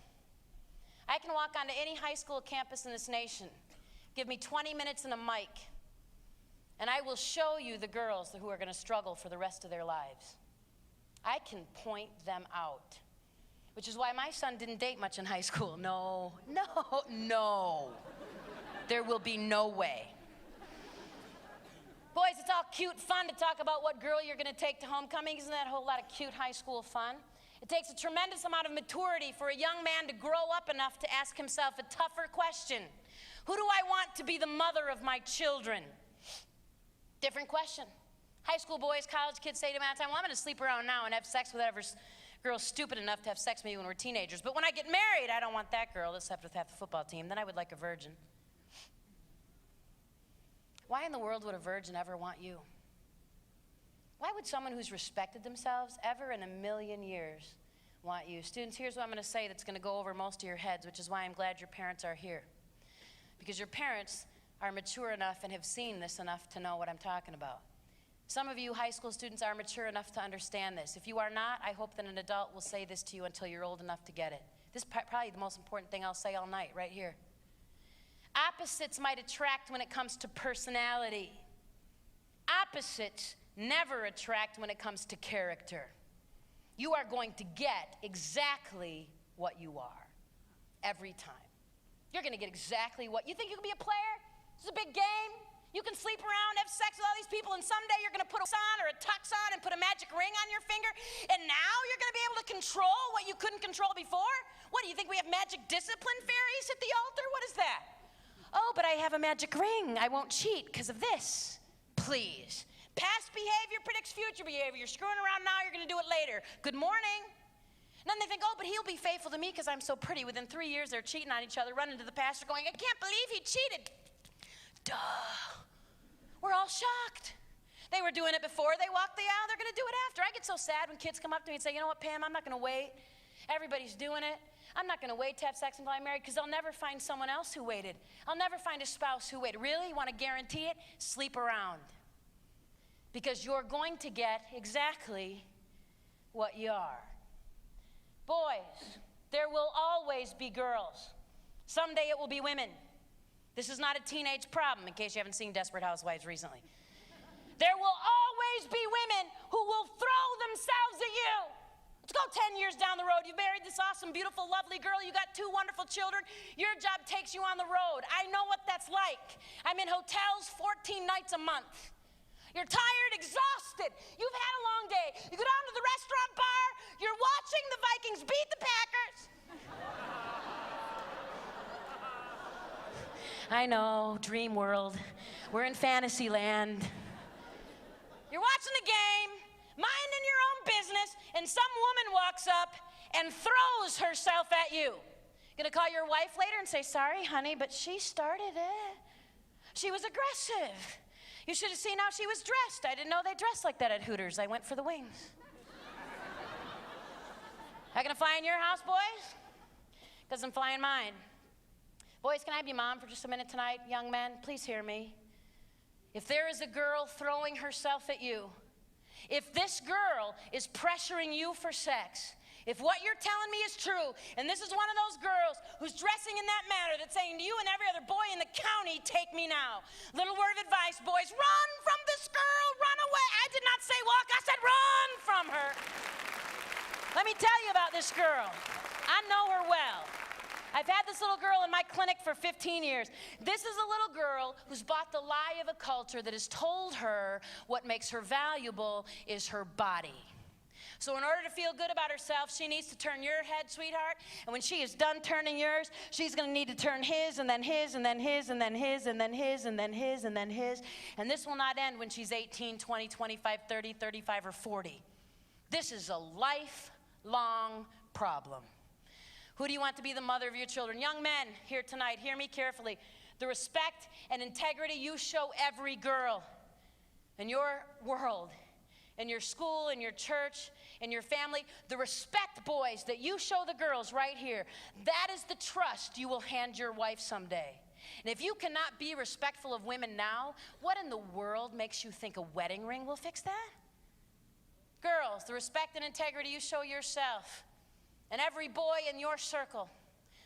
I can walk onto any high school campus in this nation, give me 20 minutes and a mic, and I will show you the girls who are going to struggle for the rest of their lives. I can point them out, which is why my son didn't date much in high school. No. There will be no way. Boys, it's all cute fun to talk about what girl you're going to take to homecoming. Isn't that a whole lot of cute high school fun? It takes a tremendous amount of maturity for a young man to grow up enough to ask himself a tougher question. Who do I want to be the mother of my children? Different question. High school boys, college kids say to me all the time, well, I'm going to sleep around now and have sex with whatever girl's stupid enough to have sex with me when we're teenagers. But when I get married, I don't want that girl to sleep with half the football team. Then I would like a virgin. Why in the world would a virgin ever want you? Why would someone who's respected themselves ever in a million years want you? Students, here's what I'm going to say that's going to go over most of your heads, which is why I'm glad your parents are here. Because your parents are mature enough and have seen this enough to know what I'm talking about. Some of you high school students are mature enough to understand this. If you are not, I hope that an adult will say this to you until you're old enough to get it. This is probably the most important thing I'll say all night, right here. Opposites might attract when it comes to personality. Opposites never attract when it comes to character. You are going to get exactly what you are every time. You're going to get exactly what you think. You can be a player. This is a big game. You can sleep around, have sex with all these people, and someday you're going to put a on or a tux on and put a magic ring on your finger, and now you're going to be able to control what you couldn't control before? What, do you think we have magic discipline fairies at the altar? What is that? Oh, but I have a magic ring. I won't cheat because of this. Please. Past behavior predicts future behavior. You're screwing around now, you're going to do it later. Good morning. And then they think, oh, but he'll be faithful to me because I'm so pretty. Within 3 years, they're cheating on each other, running to the pastor going, I can't believe he cheated. Duh. We're all shocked. They were doing it before they walked the aisle. They're going to do it after. I get so sad when kids come up to me and say, you know what, Pam, I'm not going to wait. Everybody's doing it. I'm not going to wait to have sex until I'm married because I'll never find someone else who waited. I'll never find a spouse who waited. Really? You want to guarantee it? Sleep around. Because you're going to get exactly what you are. Boys, there will always be girls. Someday it will be women. This is not a teenage problem, in case you haven't seen Desperate Housewives recently. There will always be women who will throw themselves at you. Let's go 10 years down the road. You've married this awesome, beautiful, lovely girl. You got 2 wonderful children. Your job takes you on the road. I know what that's like. I'm in hotels 14 nights a month. You're tired, exhausted. You've had a long day. You go down to the restaurant bar. You're watching the Vikings beat the Packers. I know, dream world. We're in fantasy land. You're watching the game, minding your own business, and some woman walks up and throws herself at you. Gonna call your wife later and say, sorry, honey, but she started it. She was aggressive. You should have seen how she was dressed. I didn't know they dressed like that at Hooters. I went for the wings. Not gonna fly in your house, boys? Doesn't fly in mine. Boys, can I be mom for just a minute tonight? Young men, please hear me. If there is a girl throwing herself at you, if this girl is pressuring you for sex, if what you're telling me is true, and this is one of those girls who's dressing in that manner that's saying to you and every other boy in the county, take me now. Little word of advice, boys, run from this girl, run away. I did not say walk, I said run from her. Let me tell you about this girl. I know her well. I've had this little girl in my clinic for 15 years. This is a little girl who's bought the lie of a culture that has told her what makes her valuable is her body. So in order to feel good about herself, she needs to turn your head, sweetheart. And when she is done turning yours, she's going to need to turn his, and then his, and then his, and then his, and then his, and then his, and then his. And this will not end when she's 18, 20, 25, 30, 35, or 40. This is a lifelong problem. Who do you want to be the mother of your children? Young men here tonight, hear me carefully. The respect and integrity you show every girl in your world, in your school, in your church, in your family, the respect, boys, that you show the girls right here, that is the trust you will hand your wife someday. And if you cannot be respectful of women now, what in the world makes you think a wedding ring will fix that? Girls, the respect and integrity you show yourself and every boy in your circle,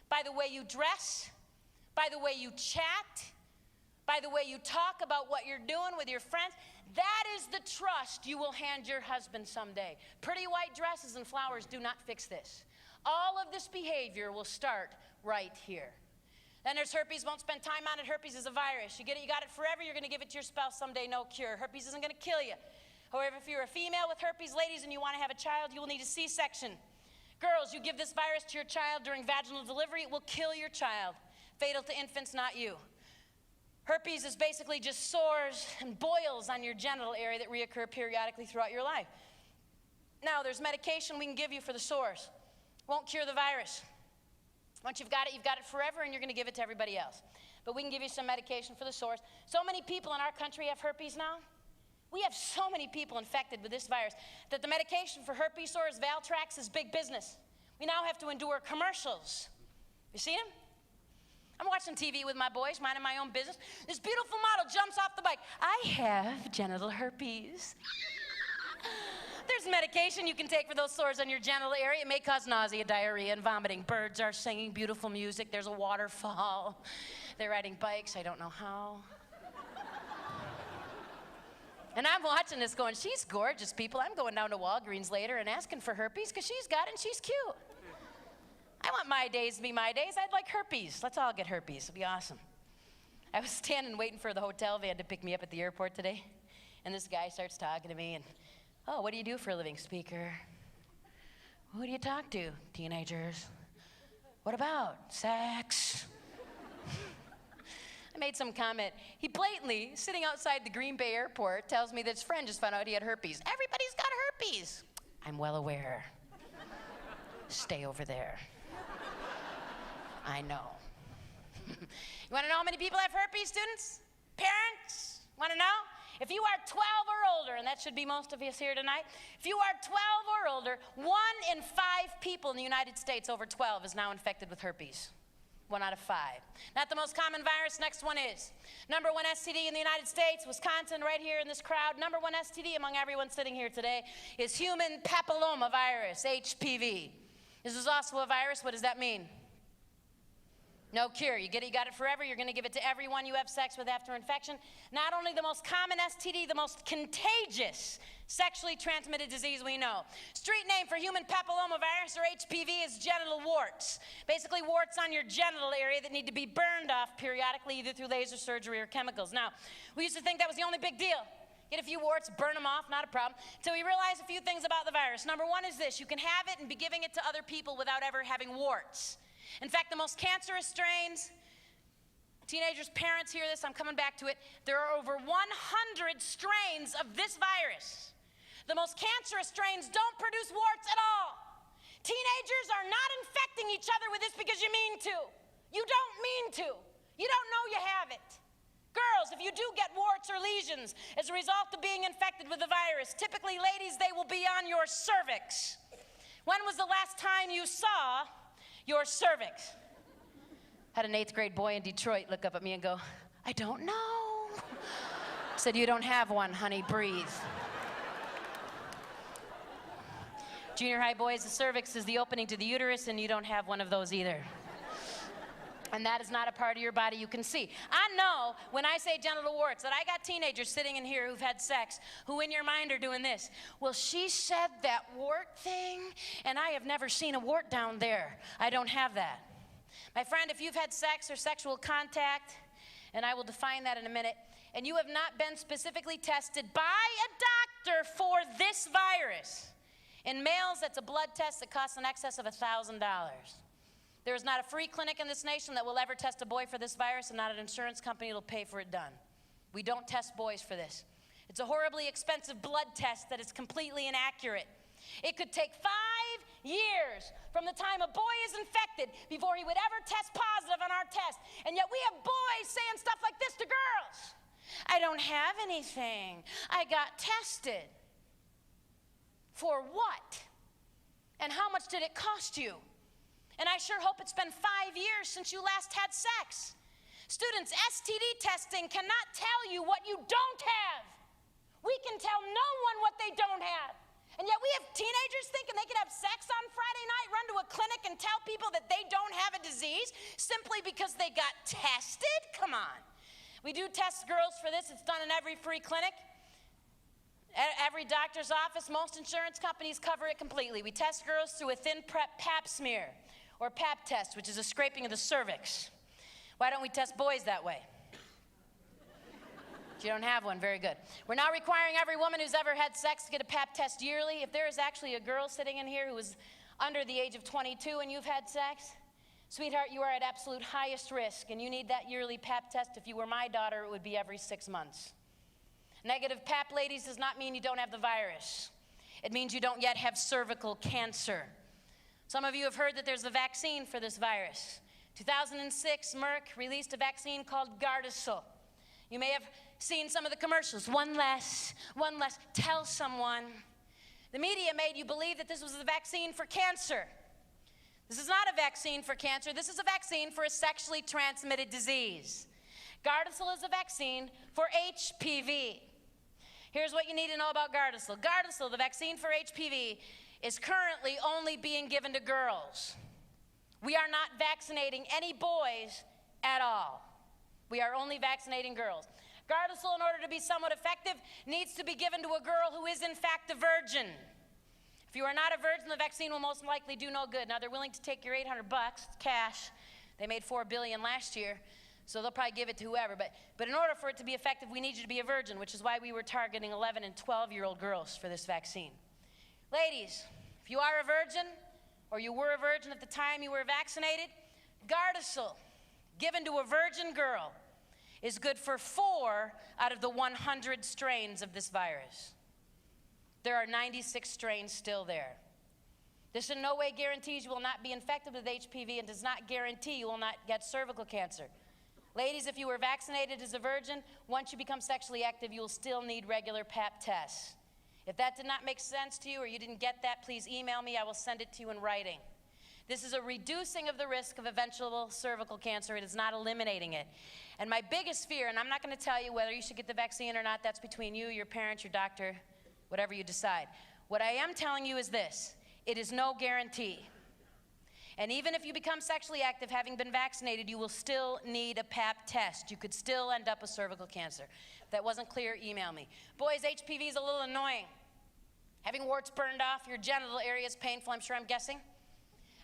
by the way you dress, by the way you chat, by the way you talk about what you're doing with your friends, that is the trust you will hand your husband someday. Pretty white dresses and flowers do not fix this. All of this behavior will start right here. Then there's herpes. Won't spend time on it. Herpes is a virus. You get it, you got it forever. You're going to give it to your spouse someday, no cure. Herpes isn't going to kill you. However, if you're a female with herpes, ladies, and you want to have a child, you will need a C-section. Girls, you give this virus to your child during vaginal delivery, it will kill your child. Fatal to infants, not you. Herpes is basically just sores and boils on your genital area that reoccur periodically throughout your life. Now, there's medication we can give you for the sores. Won't cure the virus. Once you've got it forever, and you're going to give it to everybody else. But we can give you some medication for the sores. So many people in our country have herpes now. We have so many people infected with this virus that the medication for herpes sores, Valtrax, is big business. We now have to endure commercials. You seen them? I'm watching TV with my boys, minding my own business. This beautiful model jumps off the bike. I have genital herpes. There's medication you can take for those sores on your genital area. It may cause nausea, diarrhea, and vomiting. Birds are singing beautiful music. There's a waterfall. They're riding bikes. I don't know how. And I'm watching this going, she's gorgeous, people. I'm going down to Walgreens later and asking for herpes because she's got it and she's cute. I want my days to be my days. I'd like herpes. Let's all get herpes. It'll be awesome. I was standing waiting for the hotel van to pick me up at the airport today. And this guy starts talking to me and, oh, what do you do for a living? Speaker. Who do you talk to? Teenagers. What about? Sex. I made some comment. He blatantly, sitting outside the Green Bay airport, tells me that his friend just found out he had herpes. Everybody's got herpes. I'm well aware. Stay over there. I know. You want to know how many people have herpes, students? Parents? Want to know? If you are 12 or older, and that should be most of us here tonight, if you are 12 or older, 1 in 5 people in the United States over 12 is now infected with herpes. 1 out of 5. Not the most common virus. Next one is. Number 1 STD in the United States, Wisconsin, right here in this crowd. Number 1 STD among everyone sitting here today is human papillomavirus, HPV. This is also a virus. What does that mean? No cure. You got it forever. You're going to give it to everyone you have sex with after infection. Not only the most common STD, the most contagious sexually transmitted disease we know. Street name for human papillomavirus, or HPV, is genital warts. Basically, warts on your genital area that need to be burned off periodically, either through laser surgery or chemicals. Now, we used to think that was the only big deal. Get a few warts, burn them off, not a problem. Until we realize a few things about the virus. Number 1 is this: you can have it and be giving it to other people without ever having warts. In fact, the most cancerous strains, teenagers, parents hear this, I'm coming back to it, there are over 100 strains of this virus. The most cancerous strains don't produce warts at all. Teenagers are not infecting each other with this because you mean to. You don't mean to. You don't know you have it. Girls, if you do get warts or lesions as a result of being infected with the virus, typically, ladies, they will be on your cervix. When was the last time you saw your cervix? Had an 8th grade boy in Detroit look up at me and go, I don't know. Said, you don't have one, honey, breathe. Junior high boys, the cervix is the opening to the uterus, and you don't have one of those either. And that is not a part of your body you can see. I know when I say genital warts that I got teenagers sitting in here who've had sex who in your mind are doing this. Well, she said that wart thing, and I have never seen a wart down there. I don't have that. My friend, if you've had sex or sexual contact, and I will define that in a minute, and you have not been specifically tested by a doctor for this virus, in males, that's a blood test that costs in excess of $1,000. There is not a free clinic in this nation that will ever test a boy for this virus, and not an insurance company that will pay for it done. We don't test boys for this. It's a horribly expensive blood test that is completely inaccurate. It could take 5 years from the time a boy is infected before he would ever test positive on our test. And yet we have boys saying stuff like this to girls. I don't have anything. I got tested. For what? And how much did it cost you? And I sure hope it's been 5 years since you last had sex. Students, STD testing cannot tell you what you don't have. We can tell no one what they don't have. And yet we have teenagers thinking they can have sex on Friday night, run to a clinic and tell people that they don't have a disease simply because they got tested? Come on. We do test girls for this. It's done in every free clinic. Every doctor's office, most insurance companies cover it completely. We test girls through a thin pap smear, or pap test, which is a scraping of the cervix. Why don't we test boys that way? You don't have one, very good. We're now requiring every woman who's ever had sex to get a pap test yearly. If there is actually a girl sitting in here who is under the age of 22 and you've had sex, sweetheart, you are at absolute highest risk, and you need that yearly pap test. If you were my daughter, it would be every 6 months. Negative pap, ladies, does not mean you don't have the virus. It means you don't yet have cervical cancer. Some of you have heard that there's a vaccine for this virus. 2006, Merck released a vaccine called Gardasil. You may have seen some of the commercials. One less, tell someone. The media made you believe that this was a vaccine for cancer. This is not a vaccine for cancer. This is a vaccine for a sexually transmitted disease. Gardasil is a vaccine for HPV. Here's what you need to know about Gardasil. Gardasil, the vaccine for HPV, is currently only being given to girls. We are not vaccinating any boys at all. We are only vaccinating girls. Gardasil, in order to be somewhat effective, needs to be given to a girl who is in fact a virgin. If you are not a virgin, the vaccine will most likely do no good. Now, they're willing to take your $800 cash. They made $4 billion last year, so they'll probably give it to whoever. But in order for it to be effective, we need you to be a virgin, which is why we were targeting 11 and 12-year-old girls for this vaccine. Ladies, if you are a virgin, or you were a virgin at the time you were vaccinated, Gardasil, given to a virgin girl, is good for 4 out of the 100 strains of this virus. There are 96 strains still there. This in no way guarantees you will not be infected with HPV and does not guarantee you will not get cervical cancer. Ladies, if you were vaccinated as a virgin, once you become sexually active, you will still need regular pap tests. If that did not make sense to you or you didn't get that, please email me. I will send it to you in writing. This is a reducing of the risk of eventual cervical cancer. It is not eliminating it. And my biggest fear, and I'm not going to tell you whether you should get the vaccine or not, that's between you, your parents, your doctor, whatever you decide. What I am telling you is this: it is no guarantee. And even if you become sexually active having been vaccinated, you will still need a pap test. You could still end up with cervical cancer. If that wasn't clear, email me. Boys, HPV is a little annoying. Having warts burned off your genital area is painful, I'm sure, I'm guessing.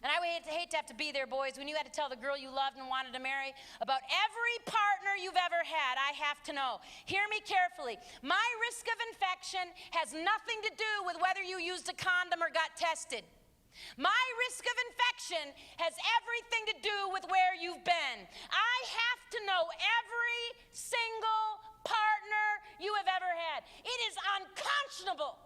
And I would hate to have to be there, boys, when you had to tell the girl you loved and wanted to marry about every partner you've ever had. I have to know. Hear me carefully. My risk of infection has nothing to do with whether you used a condom or got tested. My risk of infection has everything to do with where you've been. I have to know every single partner you have ever had. It is unconscionable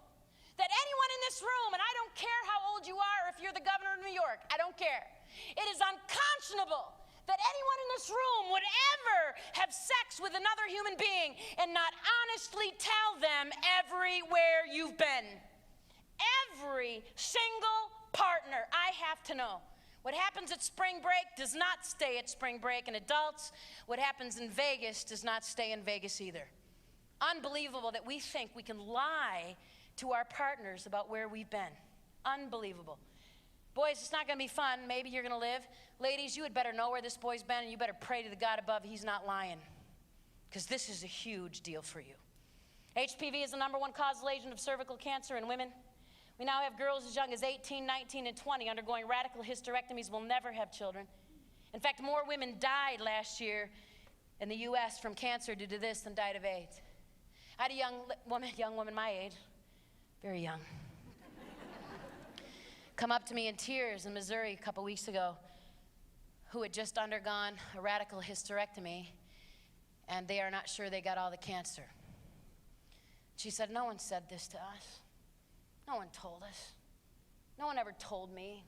that anyone in this room, and I don't care how old you are, if you're the governor of New York, I don't care. It is unconscionable that anyone in this room would ever have sex with another human being and not honestly tell them everywhere you've been. Every single partner, I have to know. What happens at spring break does not stay at spring break, and adults, what happens in Vegas does not stay in Vegas either. Unbelievable that we think we can lie to our partners about where we've been. Unbelievable. Boys, it's not going to be fun. Maybe you're going to live. Ladies, you had better know where this boy's been, and you better pray to the God above he's not lying, because this is a huge deal for you. HPV is the #1 causal agent of cervical cancer in women. We now have girls as young as 18, 19, and 20 undergoing radical hysterectomies will never have children. In fact, more women died last year in the U.S. from cancer due to this than died of AIDS. I had a young woman my age, very young, come up to me in tears in Missouri a couple weeks ago, who had just undergone a radical hysterectomy, and they are not sure they got all the cancer. She said, "No one said this to us. No one told us. No one ever told me."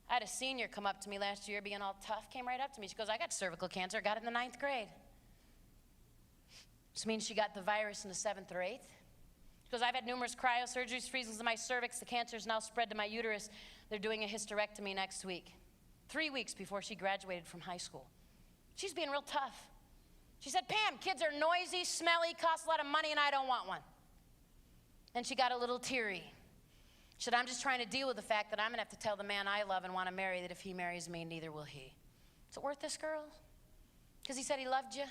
I had a senior come up to me last year being all tough, came right up to me. She goes, "I got cervical cancer, got it in the 9th grade. This means she got the virus in the 7th or 8th. She goes, "I've had numerous cryosurgeries, freezings in my cervix. The cancer is now spread to my uterus. They're doing a hysterectomy next week." 3 weeks before she graduated from high school. She's being real tough. She said, "Pam, kids are noisy, smelly, cost a lot of money, and I don't want one." And she got a little teary. She said, "I'm just trying to deal with the fact that I'm going to have to tell the man I love and want to marry that if he marries me, neither will he." Is it worth this, girls? Because he said he loved you?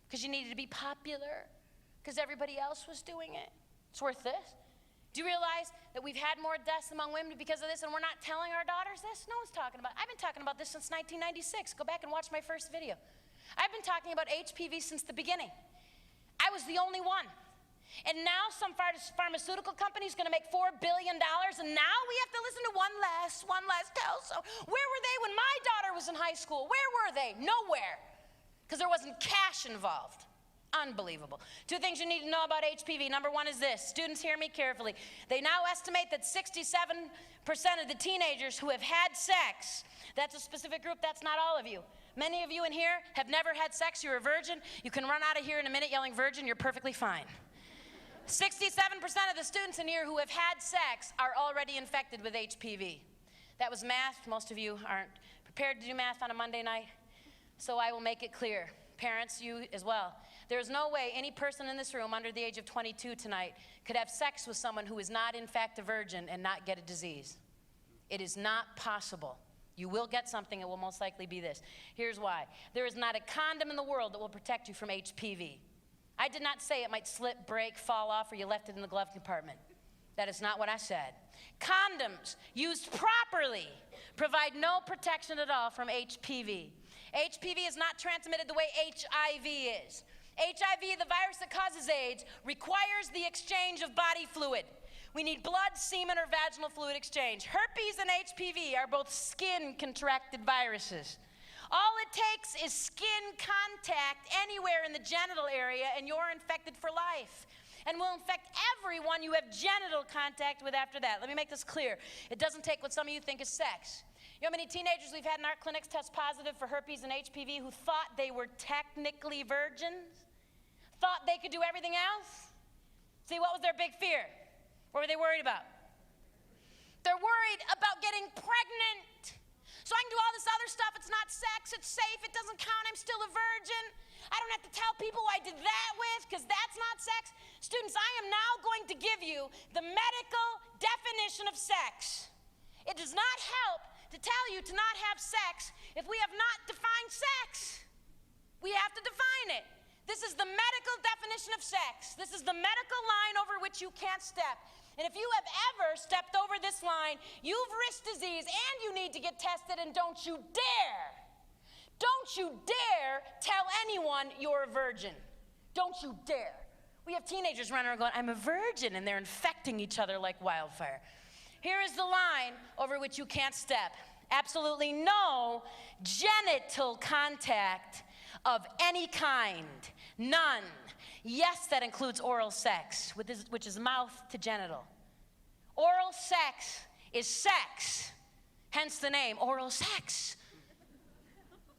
Because you needed to be popular? Because everybody else was doing it? It's worth this? Do you realize that we've had more deaths among women because of this, and we're not telling our daughters this? No one's talking about it. I've been talking about this since 1996. Go back and watch my first video. I've been talking about HPV since the beginning. I was the only one. And now some pharmaceutical company is going to make $4 billion, and now we have to listen to one last tell. So where were they when my daughter was in high school? Where were they? Nowhere. Because there wasn't cash involved. Unbelievable. 2 things you need to know about HPV. Number 1 is this. Students, hear me carefully. They now estimate that 67% of the teenagers who have had sex, that's a specific group, that's not all of you. Many of you in here have never had sex, you're a virgin. You can run out of here in a minute yelling virgin, you're perfectly fine. 67% of the students in here who have had sex are already infected with HPV. That was math. Most of you aren't prepared to do math on a Monday night, so I will make it clear. Parents, you as well. There is no way any person in this room under the age of 22 tonight could have sex with someone who is not in fact a virgin and not get a disease. It is not possible. You will get something, it will most likely be this. Here's why. There is not a condom in the world that will protect you from HPV. I did not say it might slip, break, fall off, or you left it in the glove compartment. That is not what I said. Condoms, used properly, provide no protection at all from HPV. HPV is not transmitted the way HIV is. HIV, the virus that causes AIDS, requires the exchange of body fluid. We need blood, semen, or vaginal fluid exchange. Herpes and HPV are both skin-contracted viruses. All it takes is skin contact anywhere in the genital area and you're infected for life. And will infect everyone you have genital contact with after that. Let me make this clear. It doesn't take what some of you think is sex. You know how many teenagers we've had in our clinics test positive for herpes and HPV who thought they were technically virgins? Thought they could do everything else? See, what was their big fear? What were they worried about? They're worried about getting pregnant. So I can do all this other stuff. It's not sex. It's safe. It doesn't count. I'm still a virgin. I don't have to tell people who I did that with because that's not sex. Students, I am now going to give you the medical definition of sex. It does not help to tell you to not have sex if we have not defined sex. We have to define it. This is the medical definition of sex. This is the medical line over which you can't step. And if you have ever stepped over this line, you've risked disease and you need to get tested, and don't you dare tell anyone you're a virgin. Don't you dare. We have teenagers running around going, I'm a virgin, and they're infecting each other like wildfire. Here is the line over which you can't step. Absolutely no genital contact of any kind. None. Yes, that includes oral sex, which is mouth to genital. Oral sex is sex, hence the name, oral sex.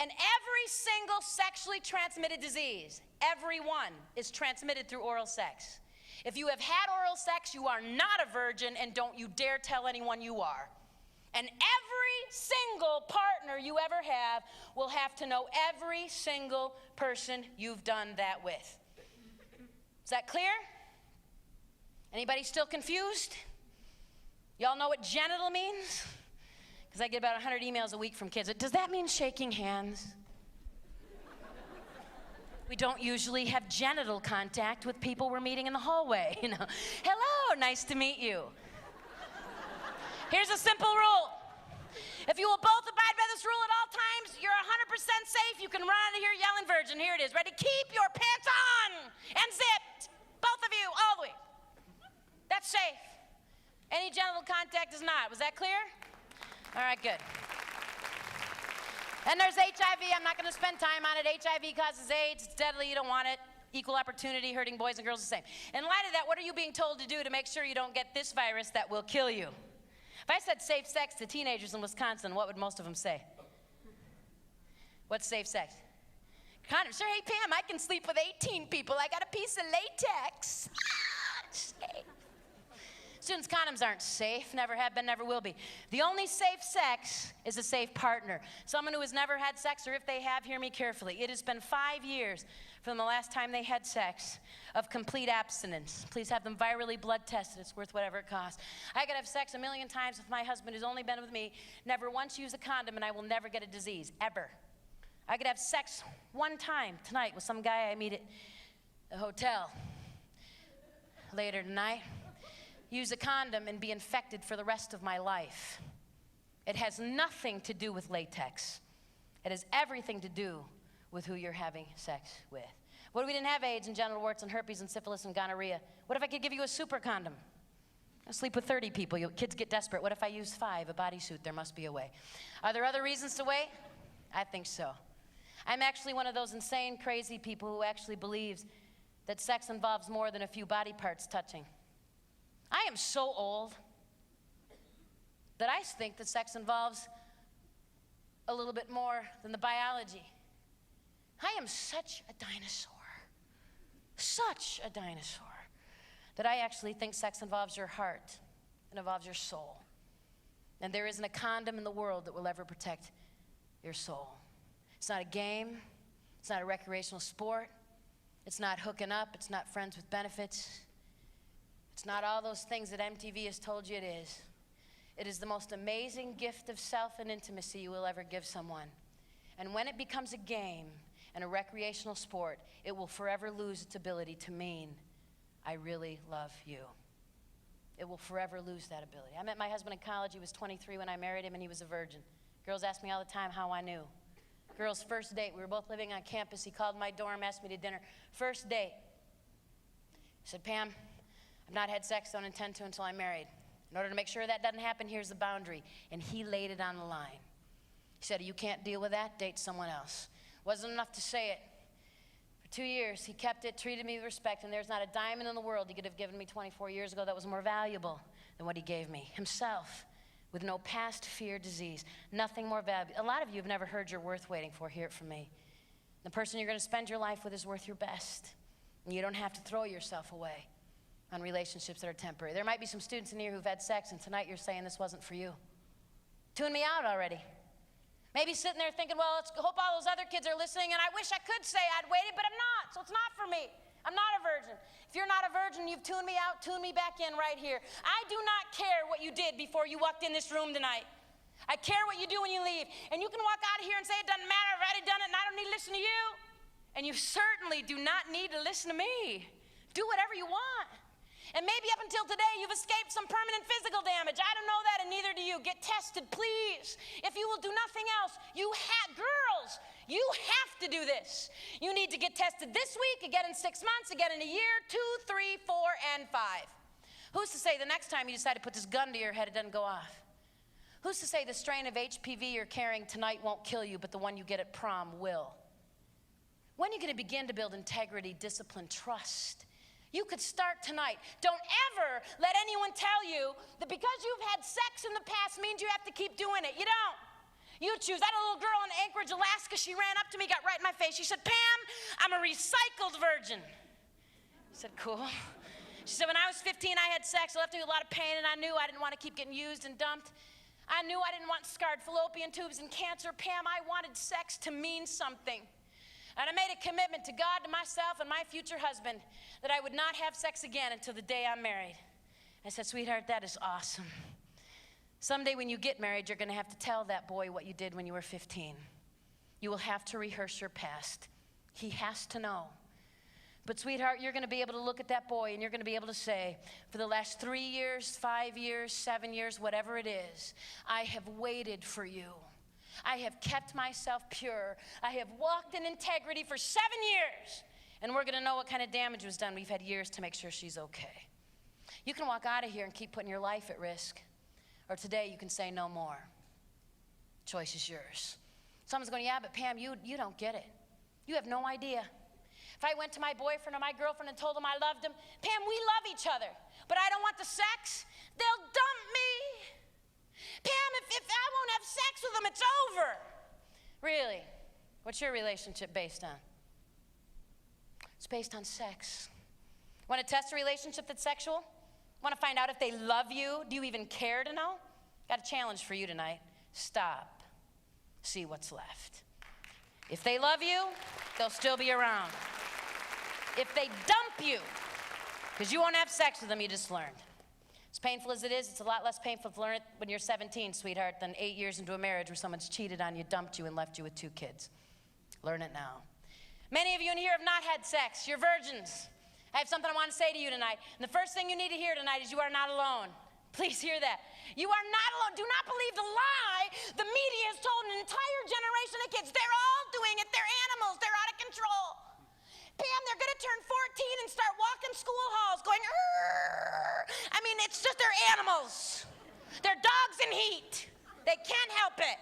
And every single sexually transmitted disease, every one, is transmitted through oral sex. If you have had oral sex, you are not a virgin, and don't you dare tell anyone you are. And every single partner you ever have will have to know every single person you've done that with. Is that clear? Anybody still confused? Y'all know what genital means? Because I get about 100 emails a week from kids. Does that mean shaking hands? We don't usually have genital contact with people we're meeting in the hallway. You know, hello, nice to meet you. Here's a simple rule. If you will both abide by this rule at all times, you're 100% safe. You can run out of here yelling virgin. Here it is. Ready? Keep your pants on and zipped. Both of you, all the way. That's safe. Any genital contact is not. Was that clear? All right, good. And there's HIV. I'm not going to spend time on it. HIV causes AIDS. It's deadly. You don't want it. Equal opportunity, hurting boys and girls the same. In light of that, what are you being told to do to make sure you don't get this virus that will kill you? If I said safe sex to teenagers in Wisconsin, what would most of them say? What's safe sex? Condom. Sure, hey, Pam, I can sleep with 18 people. I got a piece of latex. Safe. Students, condoms aren't safe, never have been, never will be. The only safe sex is a safe partner. Someone who has never had sex, or if they have, hear me carefully. It has been 5 years from the last time they had sex of complete abstinence. Please have them virally blood tested. It's worth whatever it costs. I could have sex 1,000,000 times with my husband who's only been with me, never once use a condom, and I will never get a disease, ever. I could have sex one time tonight with some guy I meet at the hotel later tonight, use a condom, and be infected for the rest of my life. It has nothing to do with latex. It has everything to do with who you're having sex with. What if we didn't have AIDS and genital warts and herpes and syphilis and gonorrhea? What if I could give you a super condom? I sleep with 30 people. Kids get desperate. What if I use 5, a bodysuit? There must be a way. Are there other reasons to wait? I think so. I'm actually one of those insane, crazy people who actually believes that sex involves more than a few body parts touching. I am so old that I think that sex involves a little bit more than the biology. I am such a dinosaur, that I actually think sex involves your heart and involves your soul. And there isn't a condom in the world that will ever protect your soul. It's not a game. It's not a recreational sport. It's not hooking up. It's not friends with benefits. It's not all those things that MTV has told you it is. It is the most amazing gift of self and intimacy you will ever give someone. And when it becomes a game and a recreational sport, it will forever lose its ability to mean, I really love you. It will forever lose that ability. I met my husband in college. He was 23 when I married him, and he was a virgin. Girls ask me all the time how I knew. Girls' first date, we were both living on campus. He called my dorm, asked me to dinner. First date. He said, Pam, I've not had sex, don't intend to until I'm married. In order to make sure that doesn't happen, here's the boundary. And he laid it on the line. He said, you can't deal with that, date someone else. Wasn't enough to say it. For 2 years, he kept it, treated me with respect, and there's not a diamond in the world he could have given me 24 years ago that was more valuable than what he gave me. Himself, with no past fear, disease, nothing more valuable. A lot of you have never heard your worth waiting for. Hear it from me. The person you're going to spend your life with is worth your best. And you don't have to throw yourself away on relationships that are temporary. There might be some students in here who've had sex, and tonight you're saying this wasn't for you. Tune me out already. Maybe sitting there thinking, well, let's hope all those other kids are listening, and I wish I could say I'd waited, but I'm not, so it's not for me. I'm not a virgin. If you're not a virgin, you've tuned me out, tune me back in right here. I do not care what you did before you walked in this room tonight. I care what you do when you leave. And you can walk out of here and say, it doesn't matter, I've already done it, and I don't need to listen to you. And you certainly do not need to listen to me. Do whatever you want. And maybe up until today, you've escaped some permanent physical damage. I don't know that, and neither do you. Get tested, please. If you will do nothing else, girls, you have to do this. You need to get tested this week, again in 6 months, again in a year, 2, 3, 4, and 5. Who's to say the next time you decide to put this gun to your head, it doesn't go off? Who's to say the strain of HPV you're carrying tonight won't kill you, but the one you get at prom will? When are you going to begin to build integrity, discipline, trust? You could start tonight. Don't ever let anyone tell you that because you've had sex in the past means you have to keep doing it. You don't. You choose. I had a little girl in Anchorage, Alaska. She ran up to me, got right in my face. She said, Pam, I'm a recycled virgin. I said, cool. She said, when I was 15, I had sex. It left me with a lot of pain, and I knew I didn't want to keep getting used and dumped. I knew I didn't want scarred fallopian tubes and cancer. Pam, I wanted sex to mean something. And I made a commitment to God, to myself, and my future husband that I would not have sex again until the day I'm married. I said, sweetheart, that is awesome. Someday when you get married, you're going to have to tell that boy what you did when you were 15. You will have to rehearse your past. He has to know. But sweetheart, you're going to be able to look at that boy and you're going to be able to say, for the last 3 years, 5 years, 7 years, whatever it is, I have waited for you. I have kept myself pure. I have walked in integrity for 7 years. And we're going to know what kind of damage was done. We've had years to make sure she's okay. You can walk out of here and keep putting your life at risk. Or today you can say no more. Choice is yours. Someone's going, yeah, but Pam, you don't get it. You have no idea. If I went to my boyfriend or my girlfriend and told them I loved them, Pam, we love each other, but I don't want the sex, they'll dump me. Pam, if I won't have sex with them, it's over. Really? What's your relationship based on? It's based on sex. Want to test a relationship that's sexual? Want to find out if they love you? Do you even care to know? Got a challenge for you tonight. Stop. See what's left. If they love you, they'll still be around. If they dump you, because you won't have sex with them, you just learned. As painful as it is, it's a lot less painful to learn it when you're 17, sweetheart, than 8 years into a marriage where someone's cheated on you, dumped you, and left you with 2 kids. Learn it now. Many of you in here have not had sex. You're virgins. I have something I want to say to you tonight. And the first thing you need to hear tonight is you are not alone. Please hear that. You are not alone. Do not believe the lie the media has told an entire generation of kids. They're all doing it. They're animals. They're out of control. Pam, they're going to turn 14 and start walking school halls going, "Arr." I mean, it's just they're animals. They're dogs in heat. They can't help it.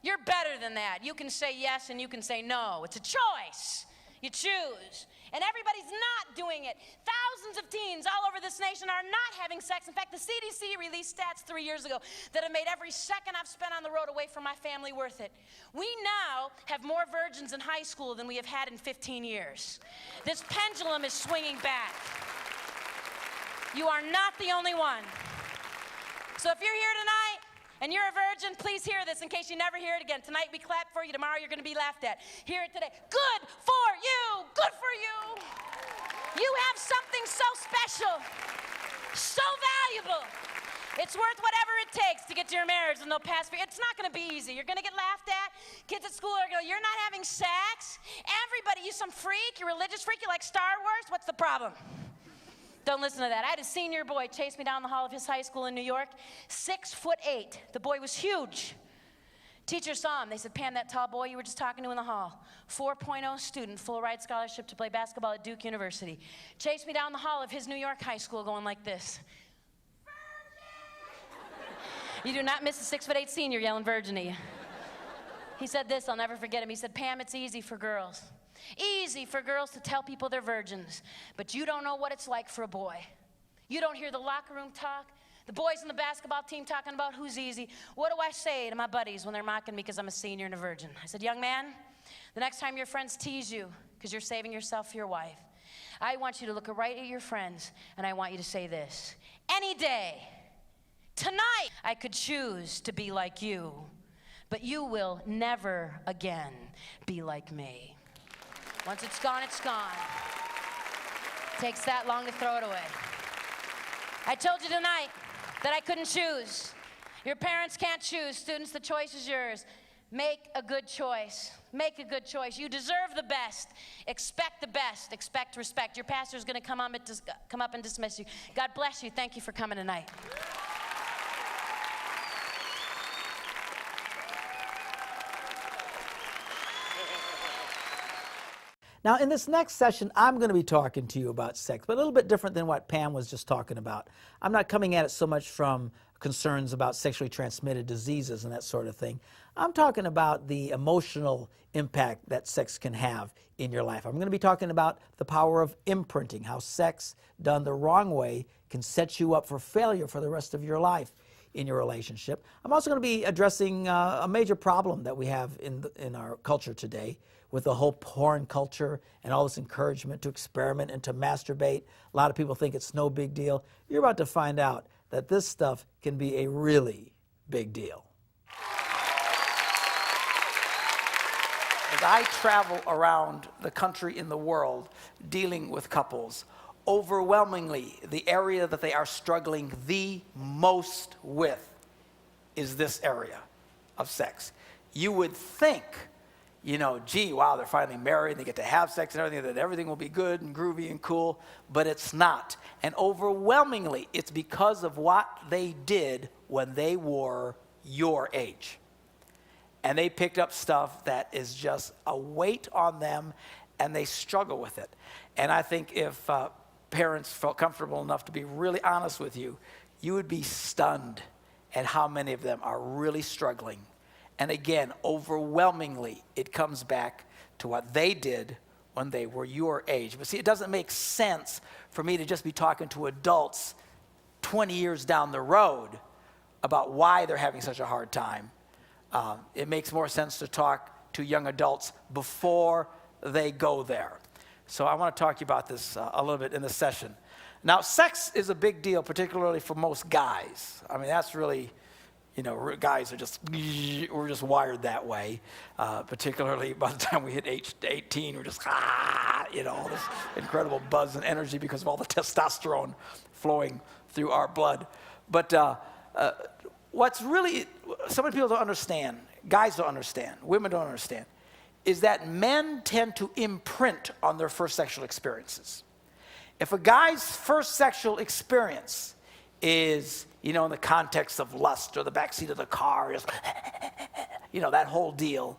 You're better than that. You can say yes and you can say no. It's a choice. You choose. And everybody's not doing it. Thousands of teens all over this nation are not having sex. In fact, the CDC released stats 3 years ago that have made every second I've spent on the road away from my family worth it. We now have more virgins in high school than we have had in 15 years. This pendulum is swinging back. You are not the only one. So if you're here tonight and you're a virgin, please hear this in case you never hear it again. Tonight we clap for you. Tomorrow you're going to be laughed at. Hear it today. Good for you. Good for you. You have something so special, so valuable. It's worth whatever it takes to get to your marriage and they'll pass for you. It's not going to be easy. You're going to get laughed at. Kids at school are going to go, "You're not having sex? Everybody, you some freak? You religious freak? You like Star Wars? What's the problem?" Don't listen to that. I had a senior boy chase me down the hall of his high school in New York, 6'8". The boy was huge. Teachers saw him. They said, "Pam, that tall boy you were just talking to in the hall, 4.0 student, full ride scholarship to play basketball at Duke University." Chased me down the hall of his New York high school going like this. You do not miss a 6'8" senior yelling virgin at you. He said this, I'll never forget him. He said, "Pam, it's easy for girls. Easy for girls to tell people they're virgins, but you don't know what it's like for a boy. You don't hear the locker room talk, the boys on the basketball team talking about who's easy. What do I say to my buddies when they're mocking me because I'm a senior and a virgin? I said, young man, the next time your friends tease you because you're saving yourself for your wife, I want you to look right at your friends and I want you to say this. Any day, tonight, I could choose to be like you, but you will never again be like me. Once it's gone, it's gone. Takes that long to throw it away. I told you tonight that I couldn't choose. Your parents can't choose. Students, the choice is yours. Make a good choice. Make a good choice. You deserve the best. Expect the best. Expect respect. Your pastor is going to come up and dismiss you. God bless you. Thank you for coming tonight. Now, in this next session, I'm going to be talking to you about sex, but a little bit different than what Pam was just talking about. I'm not coming at it so much from concerns about sexually transmitted diseases and that sort of thing. I'm talking about the emotional impact that sex can have in your life. I'm going to be talking about the power of imprinting, how sex done the wrong way can set you up for failure for the rest of your life in your relationship. I'm also going to be addressing a major problem that we have in our culture today, with the whole porn culture and all this encouragement to experiment and to masturbate. A lot of people think it's no big deal. You're about to find out that this stuff can be a really big deal. As I travel around the country and the world dealing with couples, overwhelmingly the area that they are struggling the most with is this area of sex. You would think, gee, wow, they're finally married, they get to have sex and everything, that everything will be good and groovy and cool, but it's not. And overwhelmingly, it's because of what they did when they were your age. And they picked up stuff that is just a weight on them, and they struggle with it. And I think if parents felt comfortable enough to be really honest with you, you would be stunned at how many of them are really struggling. And again, overwhelmingly, it comes back to what they did when they were your age. But see, it doesn't make sense for me to just be talking to adults 20 years down the road about why they're having such a hard time. It makes more sense to talk to young adults before they go there. So I want to talk to you about this a little bit in this session. Now, sex is a big deal, particularly for most guys. I mean, that's really... guys we're just wired that way, particularly by the time we hit age 18, we're just, all this incredible buzz and energy because of all the testosterone flowing through our blood. But what's really, so many people don't understand, guys don't understand, women don't understand, is that men tend to imprint on their first sexual experiences. If a guy's first sexual experience is, in the context of lust or the backseat of the car, just, that whole deal,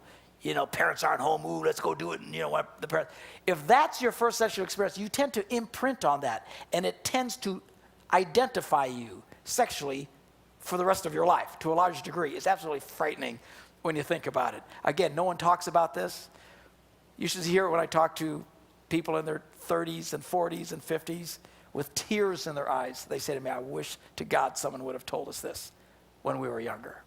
parents aren't home, ooh, let's go do it, and what the parents. If that's your first sexual experience, you tend to imprint on that, and it tends to identify you sexually for the rest of your life to a large degree. It's absolutely frightening when you think about it. Again, no one talks about this. You should hear it when I talk to people in their 30s and 40s and 50s with tears in their eyes. They say to me, I wish to God someone would have told us this when we were younger.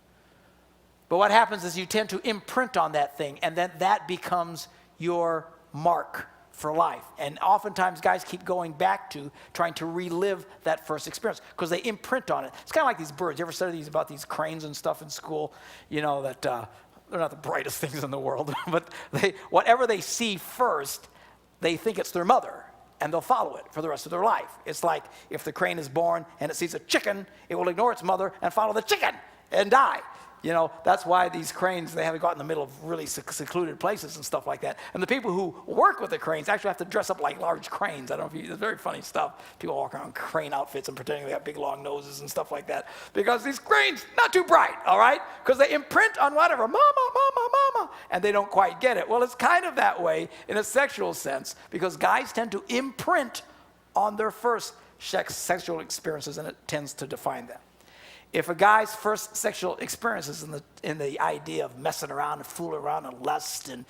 But what happens is you tend to imprint on that thing, and then that becomes your mark for life. And oftentimes guys keep going back to trying to relive that first experience because they imprint on it. It's kind of like these birds. You ever study about these cranes and stuff in school? That they're not the brightest things in the world, but whatever they see first, they think it's their mother, and they'll follow it for the rest of their life. It's like if the crane is born and it sees a chicken, it will ignore its mother and follow the chicken and die. That's why these cranes, they have to go out in the middle of really secluded places and stuff like that. And the people who work with the cranes actually have to dress up like large cranes. I don't know if it's very funny stuff. People walk around in crane outfits and pretending they have big long noses and stuff like that. Because these cranes, not too bright, all right? Because they imprint on whatever, mama, and they don't quite get it. Well, it's kind of that way in a sexual sense because guys tend to imprint on their first sexual experiences, and it tends to define them. If a guy's first sexual experience is in the idea of messing around and fooling around and lust and,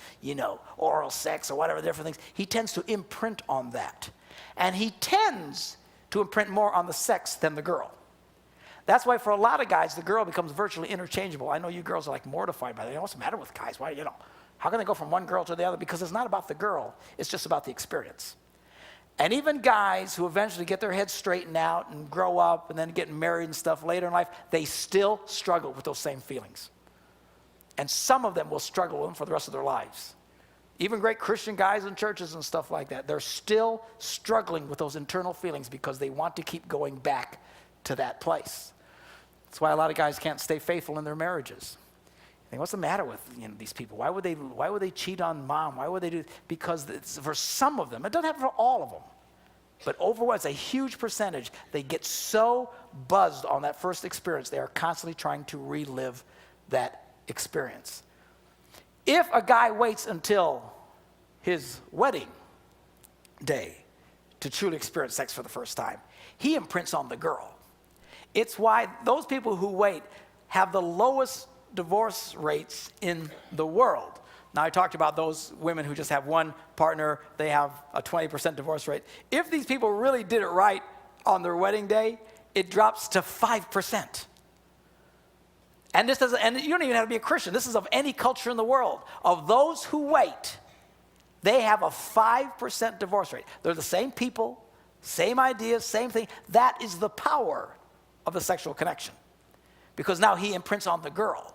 oral sex or whatever different things, he tends to imprint on that. And he tends to imprint more on the sex than the girl. That's why for a lot of guys, the girl becomes virtually interchangeable. I know you girls are like mortified by that. What's the matter with guys? Why, how can they go from one girl to the other? Because it's not about the girl. It's just about the experience. And even guys who eventually get their heads straightened out and grow up and then get married and stuff later in life, they still struggle with those same feelings. And some of them will struggle with them for the rest of their lives. Even great Christian guys in churches and stuff like that, they're still struggling with those internal feelings because they want to keep going back to that place. That's why a lot of guys can't stay faithful in their marriages. What's the matter with these people? Why would they cheat on mom? Why would they do? Because for some of them, it doesn't happen for all of them, but overall, it's a huge percentage. They get so buzzed on that first experience, they are constantly trying to relive that experience. If a guy waits until his wedding day to truly experience sex for the first time, he imprints on the girl. It's why those people who wait have the lowest divorce rates in the world. Now, I talked about those women who just have one partner, they have a 20% divorce rate. If these people really did it right on their wedding day, it drops to 5%. And you don't even have to be a Christian. This is of any culture in the world. Of those who wait, they have a 5% divorce rate. They're the same people, same ideas, same thing. That is the power of the sexual connection. Because now he imprints on the girl.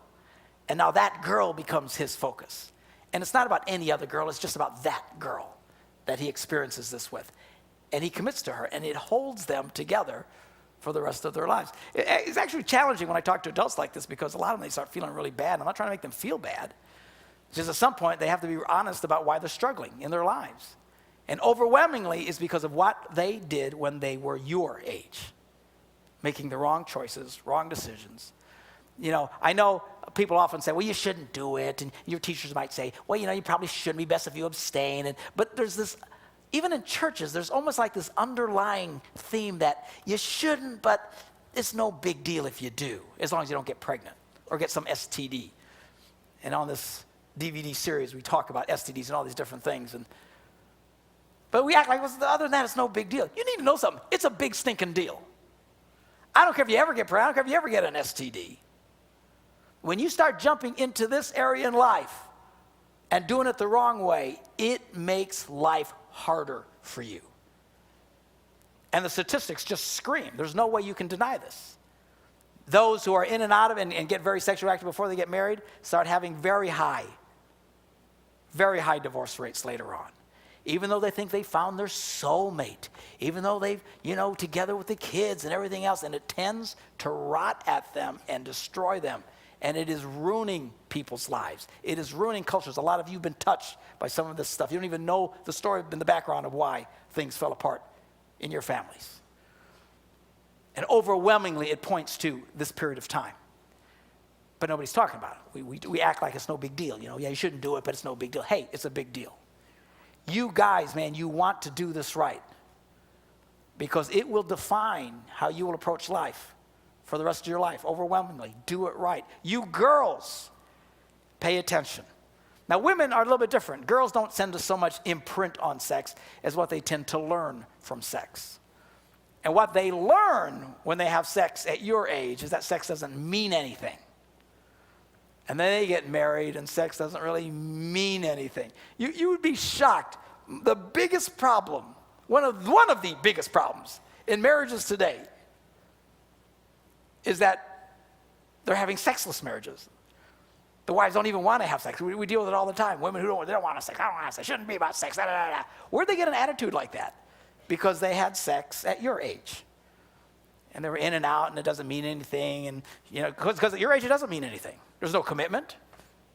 And now that girl becomes his focus. And it's not about any other girl, it's just about that girl that he experiences this with. And he commits to her, and it holds them together for the rest of their lives. It's actually challenging when I talk to adults like this because a lot of them, they start feeling really bad. I'm not trying to make them feel bad. It's just at some point, they have to be honest about why they're struggling in their lives. And overwhelmingly, it's because of what they did when they were your age. Making the wrong choices, wrong decisions. I know people often say, well, you shouldn't do it. And your teachers might say, well, you probably shouldn't be, best if you abstain. But there's this, even in churches, there's almost like this underlying theme that you shouldn't, but it's no big deal if you do, as long as you don't get pregnant or get some STD. And on this DVD series, we talk about STDs and all these different things. But we act like, well, other than that, it's no big deal. You need to know something. It's a big stinking deal. I don't care if you ever get pregnant. I don't care if you ever get an STD. When you start jumping into this area in life and doing it the wrong way, it makes life harder for you. And the statistics just scream. There's no way you can deny this. Those who are in and out of it and get very sexually active before they get married start having very high divorce rates later on. Even though they think they found their soulmate, even though they've, together with the kids and everything else, and it tends to rot at them and destroy them. And it is ruining people's lives. It is ruining cultures. A lot of you have been touched by some of this stuff. You don't even know the story in the background of why things fell apart in your families. And overwhelmingly, it points to this period of time. but nobody's talking about it. We act like it's no big deal. You know, yeah, you shouldn't do it, but it's no big deal. Hey, it's a big deal. You guys, man, you want to do this right because it will define how you will approach life for the rest of your life. Overwhelmingly, do it right. You girls, pay attention. Now, women are a little bit different. Girls don't tend to so much imprint on sex as what they tend to learn from sex. And what they learn when they have sex at your age is that sex doesn't mean anything. And then they get married and sex doesn't really mean anything. You would be shocked. The biggest problem, one of the biggest problems in marriages today is that they're having sexless marriages. The wives don't even want to have sex. We deal with it all the time. Women who don't want to have sex. I don't want to have sex. It shouldn't be about sex. Da, da, da, da. Where'd they get an attitude like that? Because they had sex at your age. And they were in and out, and it doesn't mean anything. And, you know, because at your age, it doesn't mean anything. There's no commitment.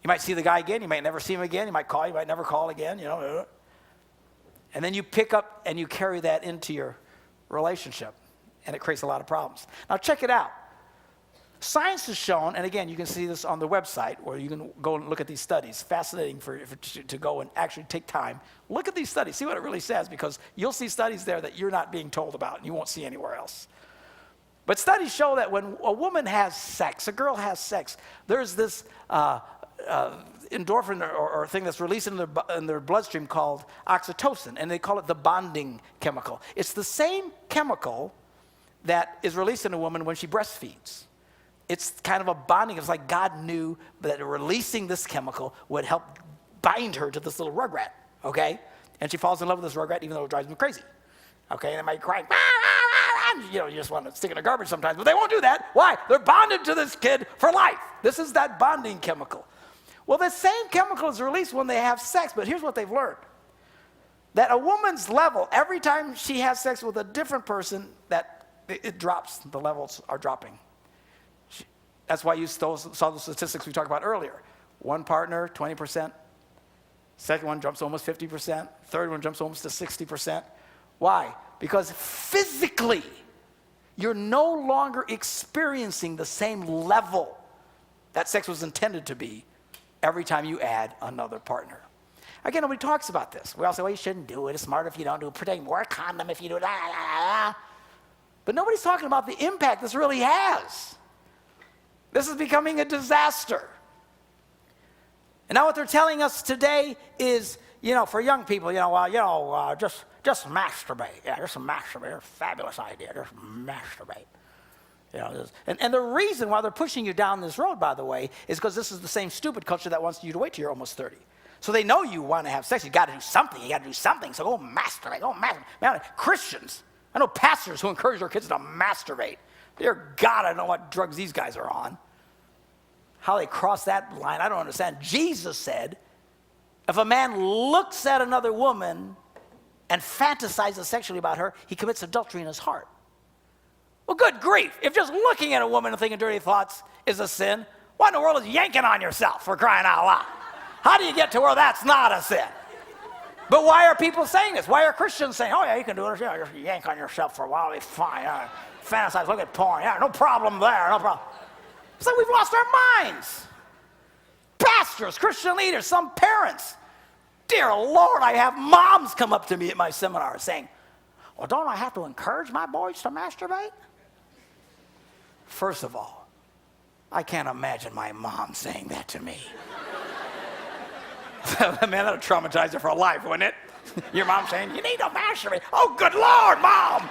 You might see the guy again. You might never see him again. You might call. You might never call again, you know. And then you pick up and you carry that into your relationship. And it creates a lot of problems. Now, check it out. Science has shown, and again, you can see this on the website, or you can go and look at these studies. Fascinating to go and actually take time. Look at these studies. See what it really says, because you'll see studies there that you're not being told about, and you won't see anywhere else. But studies show that when a woman has sex, a girl has sex, there's this endorphin or thing that's released in their bloodstream called oxytocin, and they call it the bonding chemical. It's the same chemical that is released in a woman when she breastfeeds. It's kind of a bonding. It's like God knew that releasing this chemical would help bind her to this little rugrat, okay? And she falls in love with this rugrat even though it drives me crazy, okay? And they might cry, you know, you just want to stick in the garbage sometimes, but they won't do that. Why? They're bonded to this kid for life. This is that bonding chemical. Well, the same chemical is released when they have sex, but here's what they've learned. That a woman's level, every time she has sex with a different person, that it drops, the levels are dropping. That's why you saw the statistics we talked about earlier. One partner, 20%. Second one jumps almost 50%. Third one jumps almost to 60%. Why? Because physically, you're no longer experiencing the same level that sex was intended to be every time you add another partner. Again, nobody talks about this. We all say, well, you shouldn't do it. It's smarter if you don't do it. Protect more condom if you do it. But nobody's talking about the impact this really has. This is becoming a disaster. And now what they're telling us today is, you know, for young people, just masturbate. Yeah, just masturbate. It's a fabulous idea. Just masturbate. You know, and the reason why they're pushing you down this road, by the way, is because this is the same stupid culture that wants you to wait till you're almost 30. So they know you want to have sex. You got to do something. You got to do something. So go masturbate. Go masturbate. Man, Christians, I know pastors who encourage their kids to masturbate. Dear God, I don't know what drugs these guys are on. How they cross that line, I don't understand. Jesus said, if a man looks at another woman and fantasizes sexually about her, he commits adultery in his heart. Well, good grief. If just looking at a woman and thinking dirty thoughts is a sin, what in the world is yanking on yourself, for crying out loud? How do you get to where that's not a sin? But why are people saying this? Why are Christians saying, oh, yeah, you can do it. Yeah, just yank on yourself for a while. It'll be fine. Yeah, fantasize, look at porn. Yeah, no problem there. No problem. It's like we've lost our minds. Pastors, Christian leaders, some parents. Dear Lord, I have moms come up to me at my seminar saying, well, don't I have to encourage my boys to masturbate? First of all, I can't imagine my mom saying that to me. Man, that'll traumatize her for life, wouldn't it? Your mom saying, you need to masturbate. Oh, good Lord, Mom.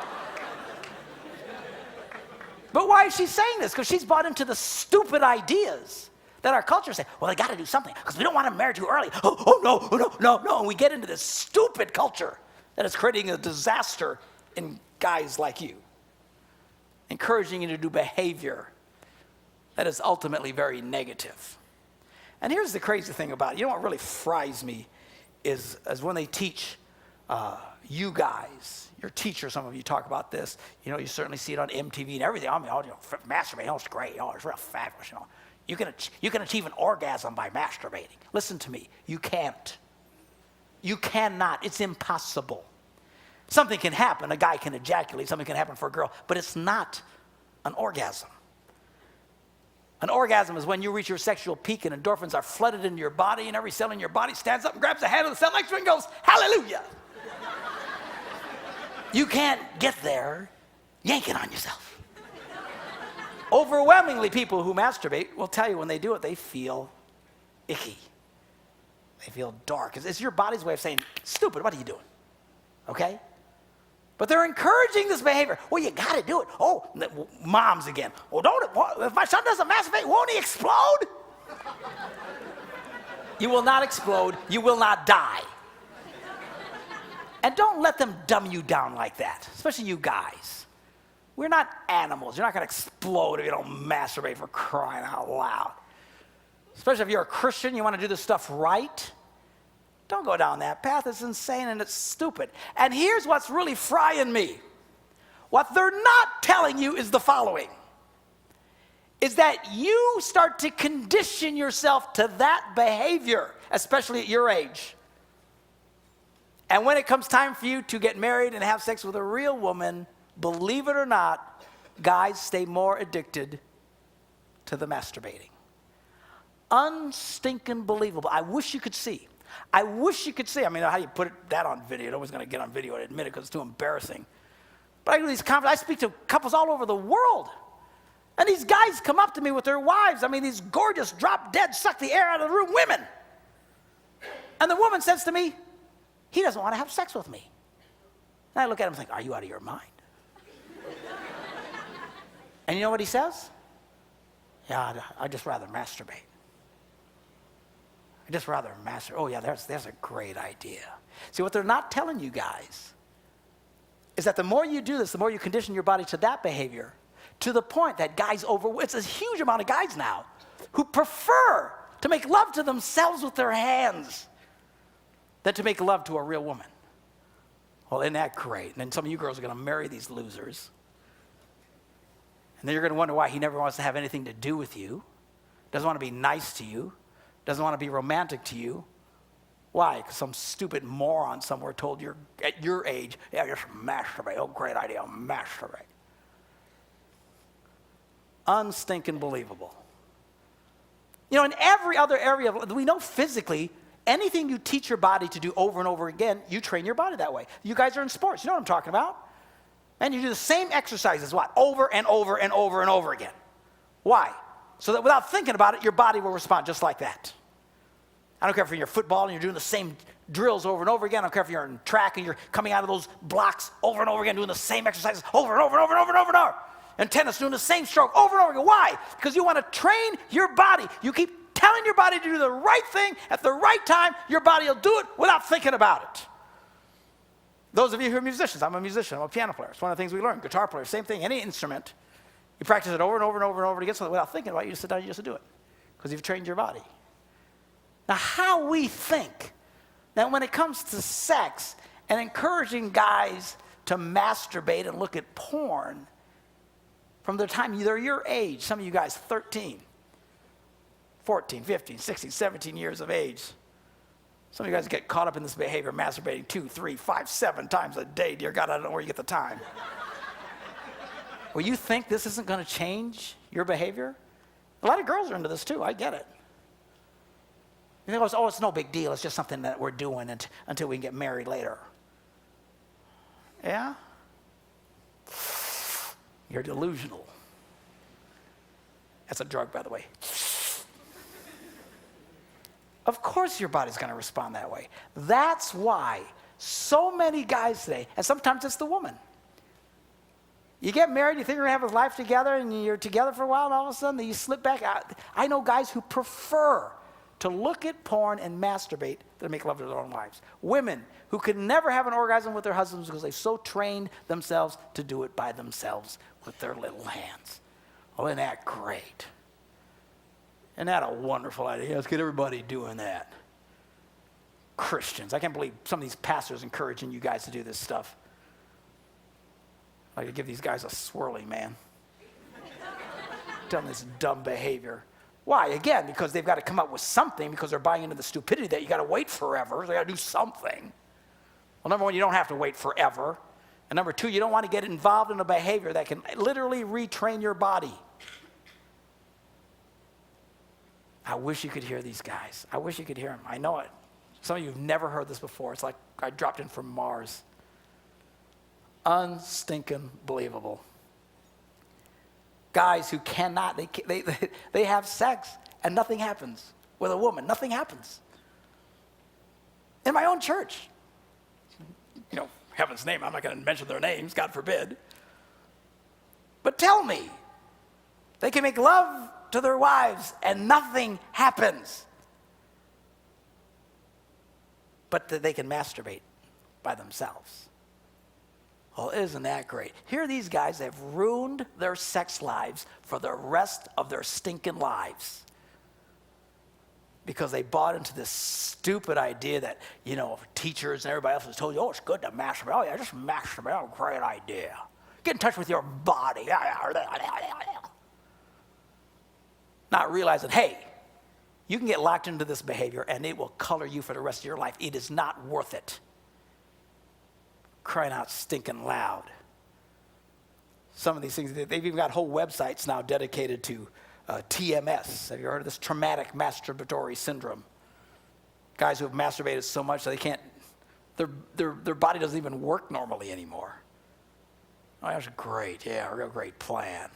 But why is she saying this? Because she's bought into the stupid ideas that our culture says, well, they got to do something because we don't want them married too early. No. And we get into this stupid culture that is creating a disaster in guys like you, encouraging you to do behavior that is ultimately very negative. And here's the crazy thing about it. You know what really fries me is when they teach you guys, your teacher, some of you talk about this. You know, you certainly see it on MTV and everything. I mean, masturbate, it's great. It's real fabulous, You can achieve an orgasm by masturbating. Listen to me. You can't. You cannot. It's impossible. Something can happen. A guy can ejaculate. Something can happen for a girl. But it's not an orgasm. An orgasm is when you reach your sexual peak and endorphins are flooded into your body and every cell in your body stands up and grabs the hand of the cell next to it and goes, hallelujah. You can't get there yanking on yourself. Overwhelmingly, people who masturbate will tell you when they do it, they feel icky. They feel dark. It's your body's way of saying, stupid, what are you doing? Okay? But they're encouraging this behavior. Well, you got to do it. Oh, moms again. Well, if my son doesn't masturbate, won't he explode? You will not explode. You will not die. And don't let them dumb you down like that, especially you guys. We're not animals. You're not going to explode if you don't masturbate, for crying out loud. Especially if you're a Christian, you want to do this stuff right. Don't go down that path. It's insane and it's stupid. And here's what's really frying me. What they're not telling you is the following. Is that you start to condition yourself to that behavior, especially at your age. And when it comes time for you to get married and have sex with a real woman, believe it or not, guys stay more addicted to the masturbating. Unstinking believable. I wish you could see. I wish you could see. I mean, how do you put that on video? Nobody's going to get on video and admit it because it's too embarrassing. But I go to these conferences. I speak to couples all over the world. And these guys come up to me with their wives. I mean, these gorgeous, drop dead, suck the air out of the room women. And the woman says to me, he doesn't want to have sex with me. And I look at him and think, are you out of your mind? And you know what he says? Yeah, I'd just rather masturbate. I'd just rather masturbate. Oh, yeah, there's a great idea. See, what they're not telling you guys is that the more you do this, the more you condition your body to that behavior, to the point that guys it's a huge amount of guys now who prefer to make love to themselves with their hands than to make love to a real woman. Well, isn't that great? And then some of you girls are going to marry these losers. And then you're going to wonder why he never wants to have anything to do with you, doesn't want to be nice to you, doesn't want to be romantic to you. Why? Because some stupid moron somewhere told you at your age, yeah, just masturbate. Oh, great idea, masturbate. Unstinking believable. You know, in every other area, we know physically, anything you teach your body to do over and over again, you train your body that way. You guys are in sports. You know what I'm talking about? And you do the same exercises, what? Over and over and over and over again. Why? So that without thinking about it, your body will respond just like that. I don't care if you're in football and you're doing the same drills over and over again. I don't care if you're in track and you're coming out of those blocks over and over again, doing the same exercises over and over and over and over and over and over. And tennis, doing the same stroke over and over again. Why? Because you want to train your body. You keep telling your body to do the right thing at the right time, your body will do it without thinking about it. Those of you who are musicians, I'm a musician, I'm a piano player. It's one of the things we learn. Guitar player, same thing, any instrument. You practice it over and over and over and over again so that without thinking about it, you just sit down and you just do it. Because you've trained your body. Now, how we think that when it comes to sex and encouraging guys to masturbate and look at porn from the time they're your age, some of you guys 13, 14, 15, 16, 17 years of age. Some of you guys get caught up in this behavior, masturbating 2, 3, 5, 7 times a day. Dear God, I don't know where you get the time. Well, you think this isn't going to change your behavior? A lot of girls are into this too. I get it. You think, oh, it's no big deal. It's just something that we're doing until we can get married later. Yeah? You're delusional. That's a drug, by the way. Of course your body's going to respond that way. That's why so many guys today, and sometimes it's the woman. You get married, you think you're going to have a life together, and you're together for a while, and all of a sudden you slip back out. I know guys who prefer to look at porn and masturbate than make love to their own wives. Women who could never have an orgasm with their husbands because they've so trained themselves to do it by themselves with their little hands. Oh, isn't that great? Isn't that a wonderful idea? Let's get everybody doing that. Christians. I can't believe some of these pastors encouraging you guys to do this stuff. I could give these guys a swirly, man. Tell them this dumb behavior. Why? Again, because they've got to come up with something because they're buying into the stupidity that you got to wait forever. So they got to do something. Well, number one, you don't have to wait forever. And number two, you don't want to get involved in a behavior that can literally retrain your body. I wish you could hear these guys. I wish you could hear them. I know it. Some of you have never heard this before. It's like I dropped in from Mars. Unstinking believable. Guys who cannot, they have sex and nothing happens with a woman. Nothing happens. In my own church. You know, heaven's name, I'm not going to mention their names, God forbid. But tell me, they can make love to their wives and nothing happens. But that they can masturbate by themselves. Well, isn't that great? Here are these guys that have ruined their sex lives for the rest of their stinking lives. Because they bought into this stupid idea that, you know, teachers and everybody else has told you, oh, it's good to masturbate. Oh, yeah, just masturbate. Oh, great idea. Get in touch with your body. Not realizing, hey, you can get locked into this behavior and it will color you for the rest of your life. It is not worth it. Crying out stinking loud. Some of these things, they've even got whole websites now dedicated to TMS. Have you heard of this? Traumatic masturbatory syndrome. Guys who have masturbated so much that they can't, their body doesn't even work normally anymore. Oh, that's great. Yeah, a real great plan.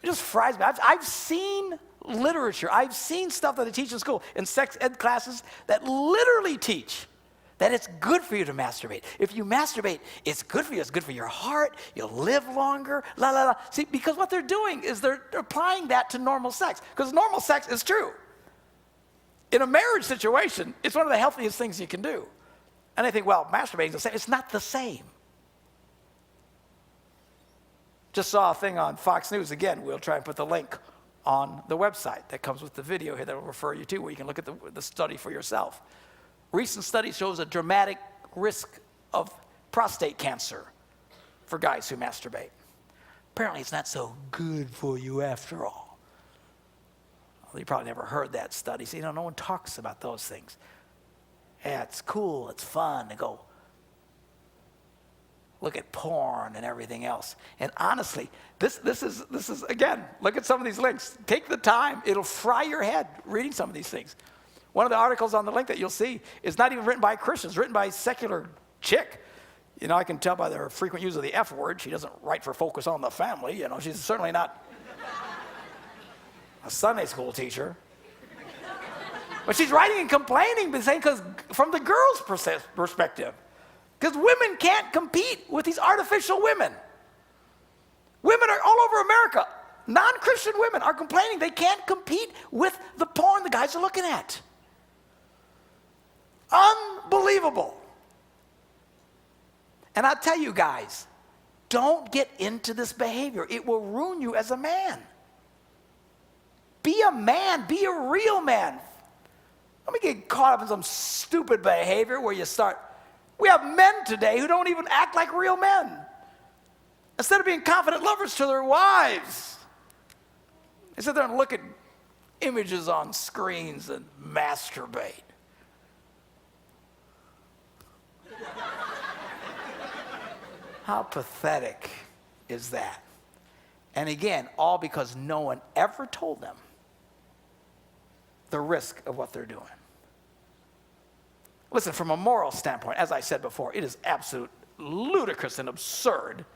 It just fries me. I've seen literature. I've seen stuff that they teach in school, in sex ed classes, that literally teach that it's good for you to masturbate. If you masturbate, it's good for you. It's good for your heart. You'll live longer. La, la, la. See, because what they're doing is they're applying that to normal sex. Because normal sex is true. In a marriage situation, it's one of the healthiest things you can do. And I think, well, masturbating is the same. It's not the same. Just saw a thing on Fox News. Again, we'll try and put the link on the website that comes with the video here that will refer you to, where you can look at the study for yourself. Recent study shows a dramatic risk of prostate cancer for guys who masturbate. Apparently, it's not so good for you after all. Well, you probably never heard that study. So, no one talks about those things. Yeah, it's cool, it's fun to go look at porn and everything else. And honestly, this is again, look at some of these links. Take the time. It'll fry your head reading some of these things. One of the articles on the link that you'll see is not even written by Christians, written by a secular chick. You know, I can tell by their frequent use of the F word. She doesn't write for Focus on the Family. You know, she's certainly not a Sunday school teacher. But she's writing and complaining, but saying, because from the girl's perspective, because women can't compete with these artificial women. Women are all over America. Non-Christian women are complaining they can't compete with the porn the guys are looking at. Unbelievable. And I tell you guys, don't get into this behavior. It will ruin you as a man. Be a man. Be a real man. Don't be getting caught up in some stupid behavior where you start. We have men today who don't even act like real men. Instead of being confident lovers to their wives, they sit there and look at images on screens and masturbate. How pathetic is that? And again, all because no one ever told them the risk of what they're doing. Listen, from a moral standpoint, as I said before, it is absolute ludicrous and absurd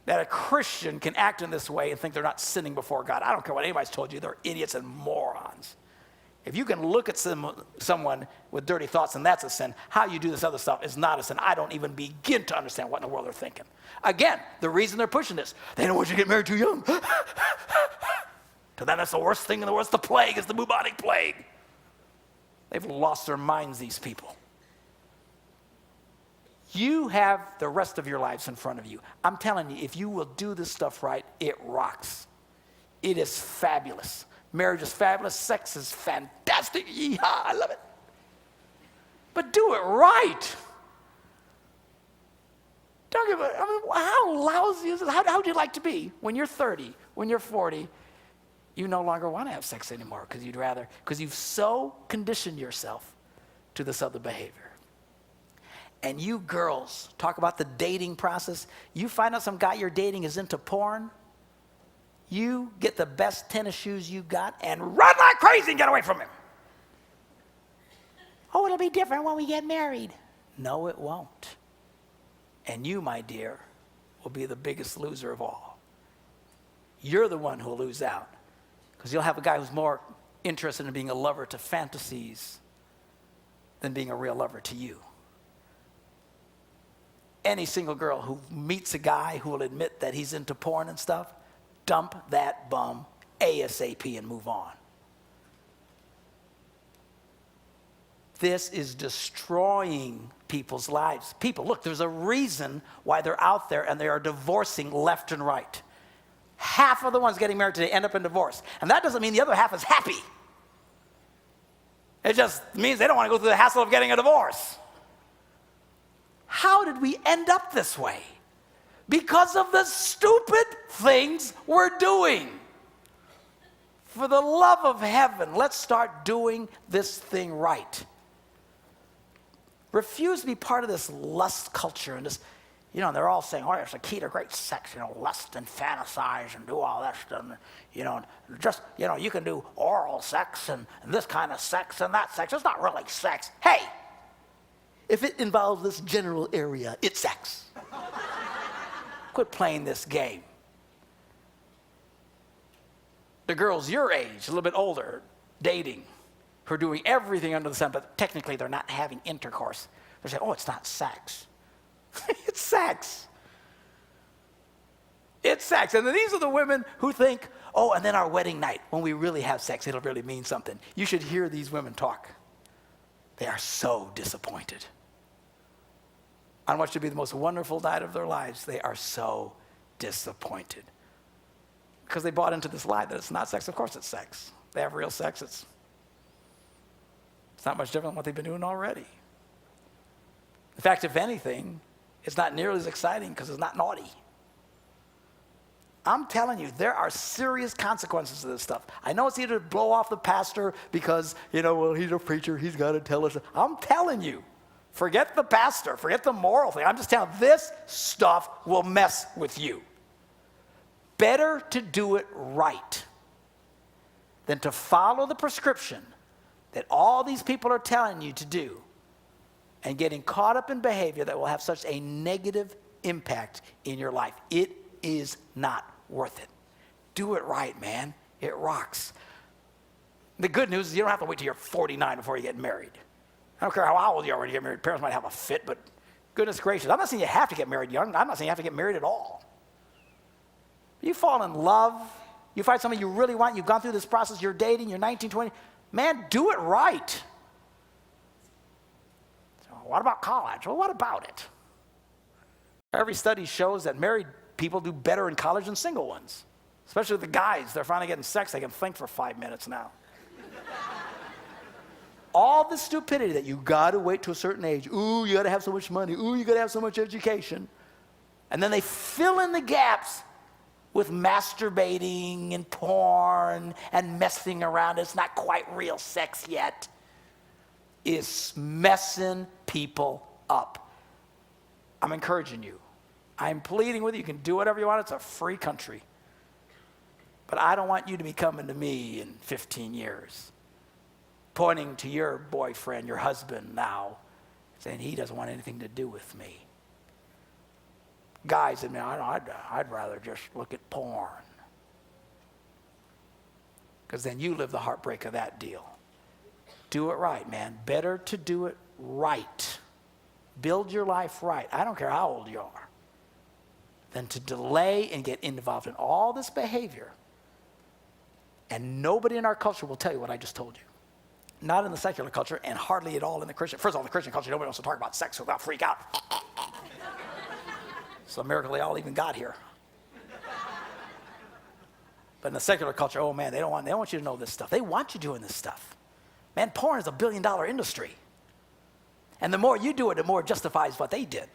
that a Christian can act in this way and think they're not sinning before God. I don't care what anybody's told you, they're idiots and morons. If you can look at someone with dirty thoughts and that's a sin, how you do this other stuff is not a sin. I don't even begin to understand what in the world they're thinking. Again, the reason they're pushing this, they don't want you to get married too young. To them, that's the worst thing in the world. It's the plague. It's the bubonic plague. They've lost their minds, these people. You have the rest of your lives in front of you. I'm telling you, if you will do this stuff right, it rocks. It is fabulous. Marriage is fabulous. Sex is fantastic. Yeehaw, I love it. But do it right. Don't give a, I mean, how lousy is it? How would you like to be when you're 30, when you're 40, you no longer want to have sex anymore because you've so conditioned yourself to this other behavior. And you girls, talk about the dating process. You find out some guy you're dating is into porn, You get the best tennis shoes you got and run like crazy and get away from him. Oh, it'll be different when we get married. No, it won't. And you, my dear, will be the biggest loser of all. You're the one who'll lose out because you'll have a guy who's more interested in being a lover to fantasies than being a real lover to you. Any single girl who meets a guy who will admit that he's into porn and stuff, dump that bum ASAP and move on. This is destroying people's lives. People, look, there's a reason why they're out there and they are divorcing left and right. Half of the ones getting married today end up in divorce. And that doesn't mean the other half is happy. It just means they don't want to go through the hassle of getting a divorce. How did we end up this way? Because of the stupid things we're doing. For the love of heaven, let's start doing this thing right. Refuse to be part of this lust culture and this, they're all saying, oh, it's the key to great sex, lust and fantasize and do all that stuff. You can do oral sex and this kind of sex and that sex. It's not really sex. Hey, if it involves this general area, it's sex. Quit playing this game. The girls your age, a little bit older, dating, who are doing everything under the sun, but technically they're not having intercourse. They're saying, oh, it's not sex. It's sex. It's sex. And then these are the women who think, oh, and then our wedding night, when we really have sex, it'll really mean something. You should hear these women talk. They are so disappointed. On what should be the most wonderful night of their lives, they are so disappointed. Because they bought into this lie that it's not sex. Of course it's sex. They have real sex. It's not much different than what they've been doing already. In fact, if anything, it's not nearly as exciting because it's not naughty. I'm telling you, there are serious consequences to this stuff. I know it's either to blow off the pastor because, well, he's a preacher, he's got to tell us. I'm telling you, forget the pastor, forget the moral thing. I'm just telling you, this stuff will mess with you. Better to do it right than to follow the prescription that all these people are telling you to do and getting caught up in behavior that will have such a negative impact in your life. It is not worth it. Do it right, man. It rocks. The good news is you don't have to wait till you're 49 before you get married. I don't care how old you are when you get married. Parents might have a fit, but goodness gracious, I'm not saying you have to get married young. I'm not saying you have to get married at all. You fall in love, you find somebody you really want, you've gone through this process, you're dating, you're 19, 20, man, do it right. So what about college? Well, what about it? Every study shows that married people do better in college than single ones. Especially the guys, they're finally getting sex, they can think for 5 minutes now. All the stupidity that you gotta wait to a certain age. Ooh, you gotta have so much money. Ooh, you gotta have so much education. And then they fill in the gaps with masturbating and porn and messing around. It's not quite real sex yet. Is messing people up. I'm encouraging you. I'm pleading with you. You can do whatever you want. It's a free country. But I don't want you to be coming to me in 15 years, pointing to your boyfriend, your husband now, saying he doesn't want anything to do with me. Guys, I'd rather just look at porn. Because then you live the heartbreak of that deal. Do it right, man. Better to do it right. Build your life right. I don't care how old you are. Than to delay and get involved in all this behavior. And nobody in our culture will tell you what I just told you. Not in the secular culture and hardly at all in the Christian. First of all, in the Christian culture, nobody wants to talk about sex, so they'll freak out. It's a miracle they all even got here. But in the secular culture, oh man, they don't want you to know this stuff. They want you doing this stuff. Man, porn is a $1 billion industry. And the more you do it, the more it justifies what they did.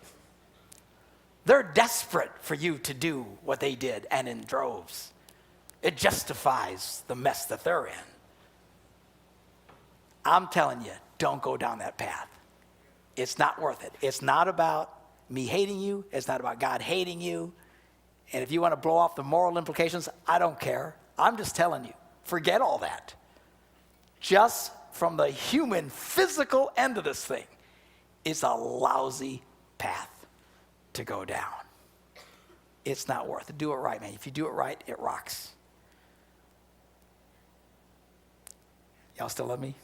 They're desperate for you to do what they did, and in droves. It justifies the mess that they're in. I'm telling you, don't go down that path. It's not worth it. It's not about me hating you. It's not about God hating you. And if you want to blow off the moral implications, I don't care. I'm just telling you, forget all that. Just from the human physical end of this thing, it's a lousy path to go down. It's not worth it. Do it right, man. If you do it right, it rocks. Y'all still love me?